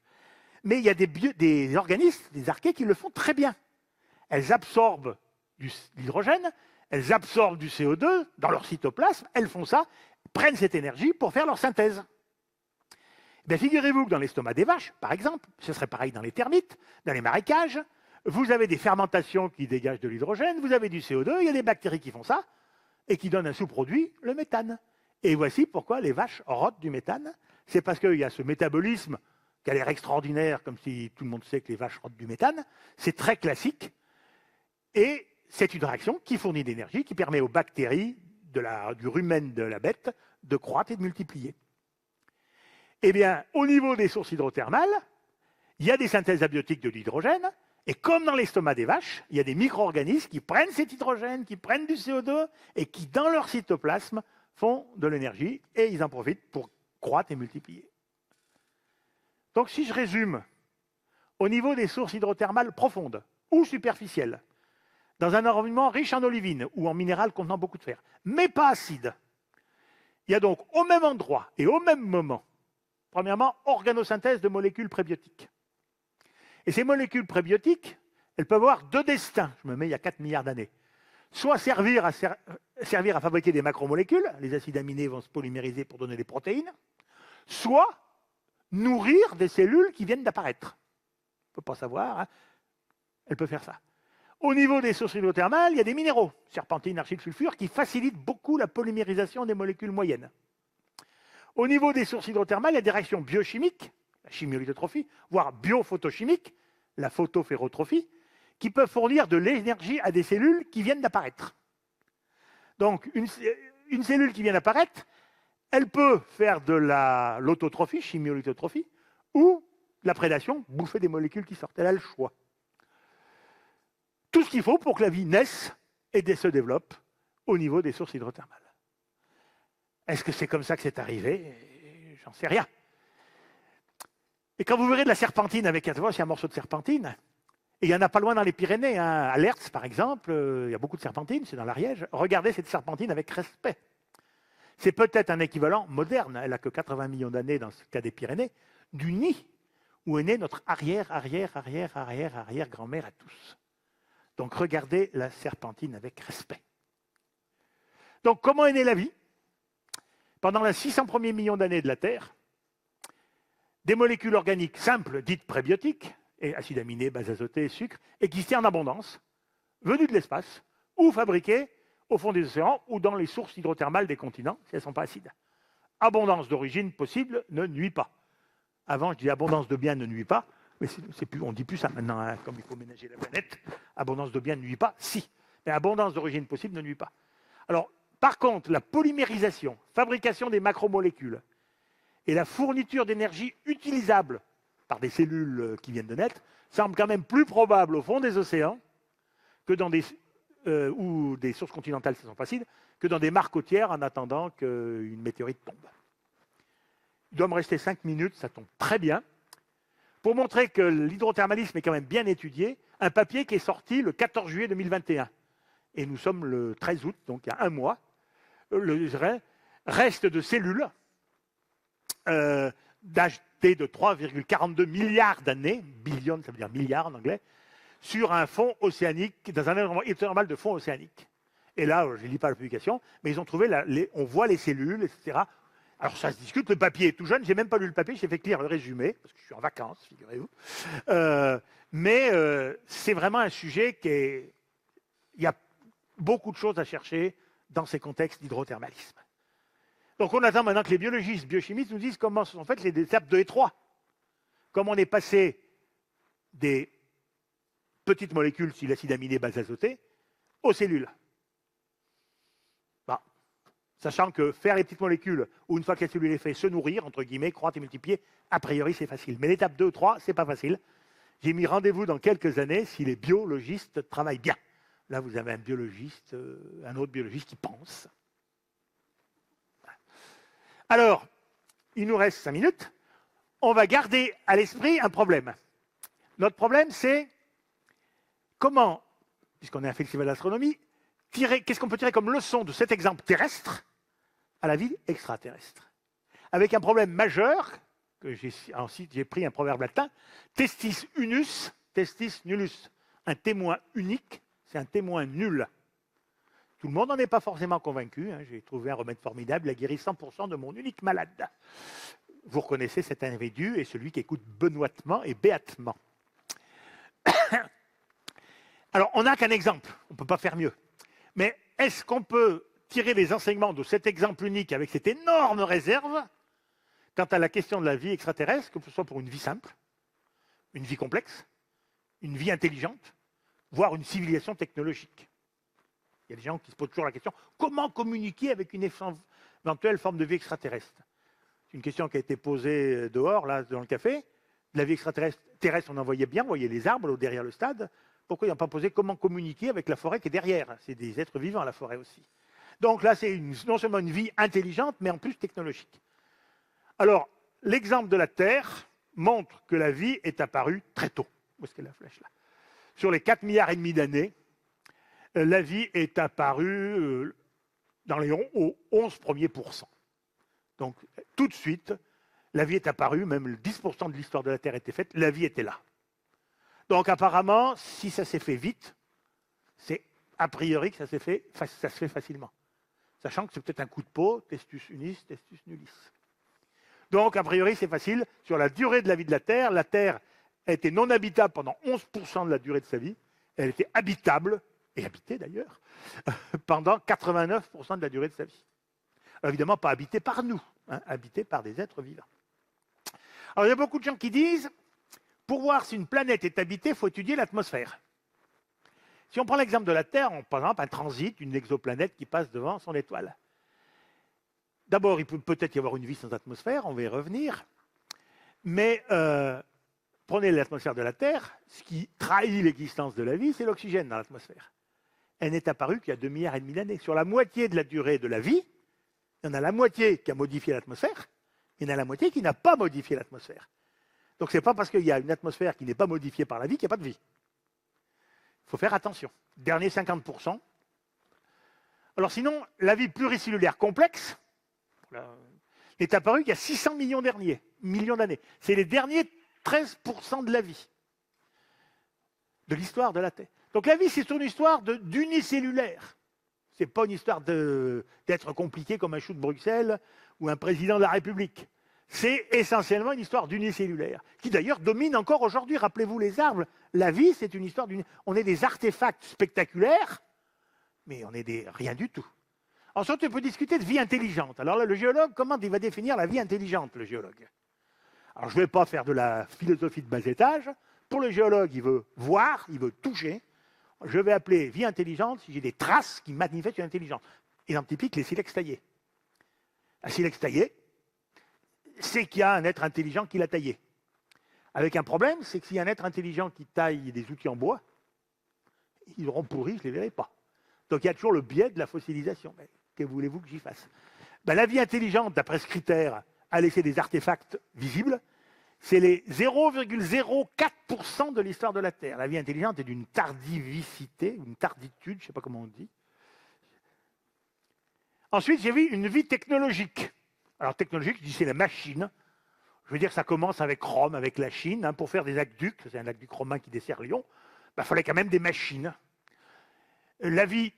Mais il y a des organismes, des archées, qui le font très bien. Elles absorbent de l'hydrogène, elles absorbent du CO2 dans leur cytoplasme, elles font ça, prennent cette énergie pour faire leur synthèse. Bien, figurez-vous que dans l'estomac des vaches, par exemple, ce serait pareil dans les termites, dans les marécages, vous avez des fermentations qui dégagent de l'hydrogène, vous avez du CO2, il y a des bactéries qui font ça, et qui donnent un sous-produit, le méthane. Et voici pourquoi les vaches rotent du méthane. C'est parce qu'il y a ce métabolisme qui a l'air extraordinaire, comme si tout le monde sait que les vaches rotent du méthane. C'est très classique. Et c'est une réaction qui fournit de l'énergie, qui permet aux bactéries du rumen de la bête de croître et de multiplier. Eh bien, au niveau des sources hydrothermales, il y a des synthèses abiotiques de l'hydrogène, et comme dans l'estomac des vaches, il y a des micro-organismes qui prennent cet hydrogène, qui prennent du CO2, et qui, dans leur cytoplasme, font de l'énergie, et ils en profitent pour croître et multiplier. Donc, si je résume, au niveau des sources hydrothermales profondes ou superficielles, dans un environnement riche en olivine ou en minéral contenant beaucoup de fer, mais pas acide, il y a donc au même endroit et au même moment, premièrement, organosynthèse de molécules prébiotiques. Et ces molécules prébiotiques, elles peuvent avoir deux destins, je me mets il y a 4 milliards d'années. Soit servir à fabriquer des macromolécules, les acides aminés vont se polymériser pour donner des protéines, soit nourrir des cellules qui viennent d'apparaître. On ne peut pas savoir, hein. Elle peut faire ça. Au niveau des sources hydrothermales, il y a des minéraux, serpentine, argile, sulfure, qui facilitent beaucoup la polymérisation des molécules moyennes. Au niveau des sources hydrothermales, il y a des réactions biochimiques, la chimiolithotrophie, voire biophotochimiques, la photoferrotrophie, qui peuvent fournir de l'énergie à des cellules qui viennent d'apparaître. Donc, une cellule qui vient d'apparaître, elle peut faire de l'autotrophie, chimiolithotrophie, ou la prédation, bouffer des molécules qui sortent. Elle a le choix. Tout ce qu'il faut pour que la vie naisse et se développe au niveau des sources hydrothermales. Est-ce que c'est comme ça que c'est arrivé? J'en sais rien. Et quand vous verrez de la serpentine avec un morceau de serpentine, et il n'y en a pas loin dans les Pyrénées, hein, à Lerts par exemple, il y a beaucoup de serpentines, c'est dans l'Ariège. Regardez cette serpentine avec respect. C'est peut-être un équivalent moderne, elle n'a que 80 millions d'années dans ce cas des Pyrénées, du nid où est née notre arrière-grand-mère à tous. Donc regardez la serpentine avec respect. Donc comment est née la vie? Pendant les 600 premiers millions d'années de la Terre, des molécules organiques simples, dites prébiotiques, et acides aminés, bases azotées, sucres, existaient en abondance, venues de l'espace, ou fabriquées au fond des océans ou dans les sources hydrothermales des continents, si elles ne sont pas acides. Abondance d'origine possible ne nuit pas. Avant, je disais abondance de biens ne nuit pas, mais on ne dit plus ça maintenant, hein, comme il faut ménager la planète. Abondance de biens ne nuit pas, si. Mais abondance d'origine possible ne nuit pas. Alors, par contre, la polymérisation, fabrication des macromolécules et la fourniture d'énergie utilisable par des cellules qui viennent de naître semblent quand même plus probables au fond des océans que dans ou des sources continentales, ce sont faciles, que dans des mares côtières en attendant qu'une météorite tombe. Il doit me rester 5 minutes, ça tombe très bien. Pour montrer que l'hydrothermalisme est quand même bien étudié, un papier qui est sorti le 14 juillet 2021. Et nous sommes le 13 août, donc il y a un mois. Le reste de cellules datées de 3,42 milliards d'années, billion, ça veut dire milliard en anglais, sur un fond océanique, dans un environnement hydrothermal de fond océanique. Et là, je ne lis pas la publication, mais ils ont trouvé, on voit les cellules, etc. Alors ça se discute, le papier est tout jeune, je n'ai même pas lu le papier, j'ai fait lire le résumé, parce que je suis en vacances, figurez-vous. Mais c'est vraiment un sujet qui est... Il y a beaucoup de choses à chercher dans ces contextes d'hydrothermalisme. Donc on attend maintenant que les biologistes, biochimistes nous disent comment sont faites les étapes 2 et 3. Comment on est passé des petites molécules, si l'acide aminé, base azotée, aux cellules. Bon. Sachant que faire les petites molécules, ou une fois que la cellule est faite, se nourrir, entre guillemets, croître et multiplier, a priori c'est facile. Mais l'étape 2 ou 3, c'est pas facile. J'ai mis rendez-vous dans quelques années si les biologistes travaillent bien. Là, vous avez un biologiste, un autre biologiste qui pense. Alors, il nous reste 5 minutes. On va garder à l'esprit un problème. Notre problème, c'est comment, puisqu'on est un festival d'astronomie, qu'est-ce qu'on peut tirer comme leçon de cet exemple terrestre à la vie extraterrestre? Avec un problème majeur, que ensuite j'ai pris un proverbe latin, testis unus, testis nullus. Un témoin unique, c'est un témoin nul. Tout le monde n'en est pas forcément convaincu. Hein. J'ai trouvé un remède formidable, il a guéri 100% de mon unique malade. Vous reconnaissez cet individu et celui qui écoute benoîtement et béatement. Alors, on n'a qu'un exemple, on ne peut pas faire mieux. Mais est-ce qu'on peut tirer les enseignements de cet exemple unique avec cette énorme réserve quant à la question de la vie extraterrestre, que ce soit pour une vie simple, une vie complexe, une vie intelligente, voire une civilisation technologique? Il y a des gens qui se posent toujours la question, comment communiquer avec une éventuelle forme de vie extraterrestre? C'est une question qui a été posée dehors, là, dans le café. De la vie extraterrestre, on en voyait bien, on voyait les arbres derrière le stade. Pourquoi ils n'ont pas posé comment communiquer avec la forêt qui est derrière? C'est des êtres vivants, la forêt aussi. Donc là, c'est non seulement une vie intelligente, mais en plus technologique. Alors, l'exemple de la Terre montre que la vie est apparue très tôt. Où est-ce qu'est la flèche là? Sur les 4,5 milliards d'années, la vie est apparue dans les 11 premiers pourcents. Donc, tout de suite, la vie est apparue, même le 10% de l'histoire de la Terre était faite, la vie était là. Donc, apparemment, si ça s'est fait vite, c'est a priori que ça se fait facilement. Sachant que c'est peut-être un coup de peau, testus unis, testus nullis. Donc, a priori, c'est facile. Sur la durée de la vie de la Terre a été non habitable pendant 11% de la durée de sa vie. Elle était habitable, et habitée d'ailleurs, pendant 89% de la durée de sa vie. Alors, évidemment, pas habitée par nous, hein, habitée par des êtres vivants. Alors, il y a beaucoup de gens qui disent, pour voir si une planète est habitée, il faut étudier l'atmosphère. Si on prend l'exemple de la Terre, par exemple, un transit d'une exoplanète qui passe devant son étoile. D'abord, il peut peut-être y avoir une vie sans atmosphère, on va y revenir. Mais prenez l'atmosphère de la Terre, ce qui trahit l'existence de la vie, c'est l'oxygène dans l'atmosphère. Elle n'est apparue qu'il y a 2,5 milliards d'années. Sur la moitié de la durée de la vie, il y en a la moitié qui a modifié l'atmosphère, il y en a la moitié qui n'a pas modifié l'atmosphère. Donc ce n'est pas parce qu'il y a une atmosphère qui n'est pas modifiée par la vie qu'il n'y a pas de vie. Il faut faire attention. Dernier 50%. Alors sinon, la vie pluricellulaire complexe est apparue il y a 600 millions d'années. C'est les derniers 13% de la vie, de l'histoire de la Terre. Donc la vie, c'est une histoire d'unicellulaire. Ce n'est pas une histoire d'être compliqué comme un chou de Bruxelles ou un président de la République. C'est essentiellement une histoire d'unicellulaire, qui d'ailleurs domine encore aujourd'hui. Rappelez-vous les arbres. La vie, c'est une histoire on est des artefacts spectaculaires, mais on est rien du tout. Ensuite, on peut discuter de vie intelligente. Alors là, le géologue, comment il va définir la vie intelligente, le géologue? Alors, je ne vais pas faire de la philosophie de bas étage. Pour le géologue, il veut voir, il veut toucher. Je vais appeler vie intelligente si j'ai des traces qui manifestent une intelligence. Exemple typique, les silex taillés. Un silex taillé, c'est qu'il y a un être intelligent qui l'a taillé. Avec un problème, c'est que s'il y a un être intelligent qui taille des outils en bois, ils auront pourri, je ne les verrai pas. Donc il y a toujours le biais de la fossilisation. Mais que voulez-vous que j'y fasse? La vie intelligente, d'après ce critère, a laissé des artefacts visibles. C'est les 0,04% de l'histoire de la Terre. La vie intelligente est d'une tardivicité, une tarditude, je ne sais pas comment on dit. Ensuite, j'ai vu une vie technologique. Alors technologique, je dis c'est la machine. Je veux dire que ça commence avec Rome, avec la Chine. Pour faire des aqueducs, c'est un aqueduc romain qui dessert Lyon, il fallait quand même des machines. La vie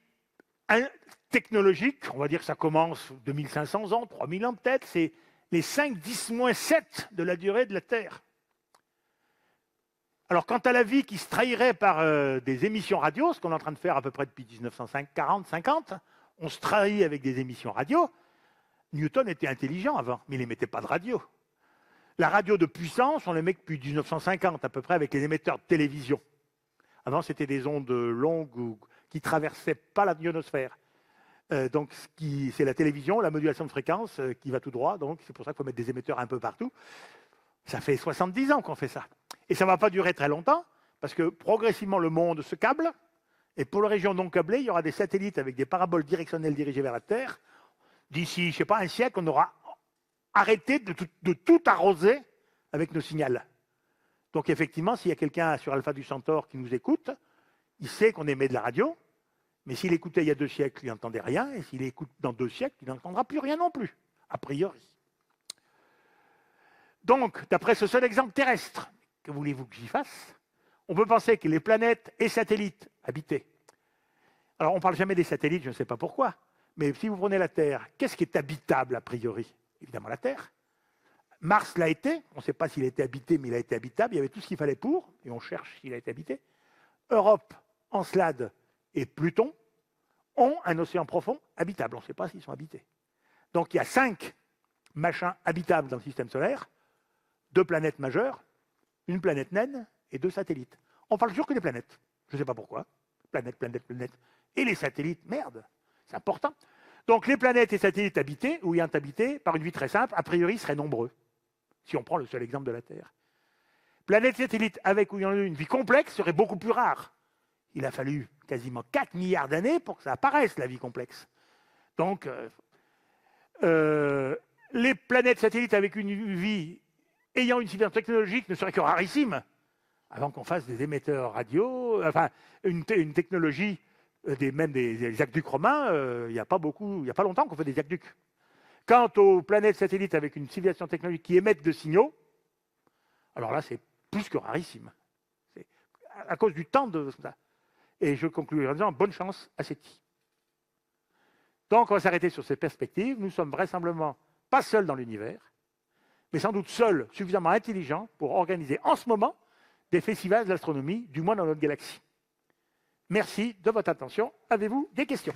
technologique, on va dire que ça commence 2500 ans, 3000 ans peut-être, c'est les 5-10-7 de la durée de la Terre. Alors, quant à la vie qui se trahirait par des émissions radio, ce qu'on est en train de faire à peu près depuis 1940-50, on se trahit avec des émissions radio. Newton était intelligent avant, mais il n'émettait pas de radio. La radio de puissance, on l'émet depuis 1950 à peu près avec les émetteurs de télévision. Avant, c'était des ondes longues qui ne traversaient pas la ionosphère. Donc, c'est la télévision, la modulation de fréquence qui va tout droit. Donc, c'est pour ça qu'il faut mettre des émetteurs un peu partout. Ça fait 70 ans qu'on fait ça. Et ça ne va pas durer très longtemps, parce que progressivement, le monde se câble. Et pour les régions non câblées, il y aura des satellites avec des paraboles directionnelles dirigées vers la Terre. D'ici, je ne sais pas, un siècle, on aura arrêté de tout arroser avec nos signaux. Donc, effectivement, s'il y a quelqu'un sur Alpha du Centaure qui nous écoute, il sait qu'on émet de la radio. Mais s'il écoutait il y a 2 siècles, il n'entendait rien. Et s'il écoute dans 2 siècles, il n'entendra plus rien non plus, a priori. Donc, d'après ce seul exemple terrestre, que voulez-vous que j'y fasse? On peut penser que les planètes et satellites habités. Alors, on ne parle jamais des satellites, je ne sais pas pourquoi. Mais si vous prenez la Terre, qu'est-ce qui est habitable a priori? Évidemment la Terre. Mars l'a été. On ne sait pas s'il a été habité, mais il a été habitable. Il y avait tout ce qu'il fallait pour, et on cherche s'il a été habité. Europe, Encelade et Pluton ont un océan profond habitable. On ne sait pas s'ils sont habités. Donc il y a 5 machins habitables dans le système solaire, 2 planètes majeures, une planète naine et 2 satellites. On parle toujours que des planètes. Je ne sais pas pourquoi. Planète. Et les satellites, merde, c'est important. Donc les planètes et satellites habités, ou ayant habité, par une vie très simple, a priori seraient nombreux, si on prend le seul exemple de la Terre. Planètes et satellites avec ou ayant eu une vie complexe seraient beaucoup plus rares. Il a fallu quasiment 4 milliards d'années pour que ça apparaisse, la vie complexe. Donc, les planètes satellites avec une vie ayant une civilisation technologique ne seraient que rarissimes, avant qu'on fasse des émetteurs radio, enfin, une technologie, même des aqueducs romains, il n'y a pas longtemps qu'on fait des aqueducs. Quant aux planètes satellites avec une civilisation technologique qui émettent de signaux, alors là, c'est plus que rarissime. C'est à cause du temps de ça. Et je conclue en disant bonne chance à SETI. Donc, on va s'arrêter sur ces perspectives. Nous sommes vraisemblablement pas seuls dans l'univers, mais sans doute seuls, suffisamment intelligents pour organiser en ce moment des festivals de l'astronomie, du moins dans notre galaxie. Merci de votre attention. Avez-vous des questions?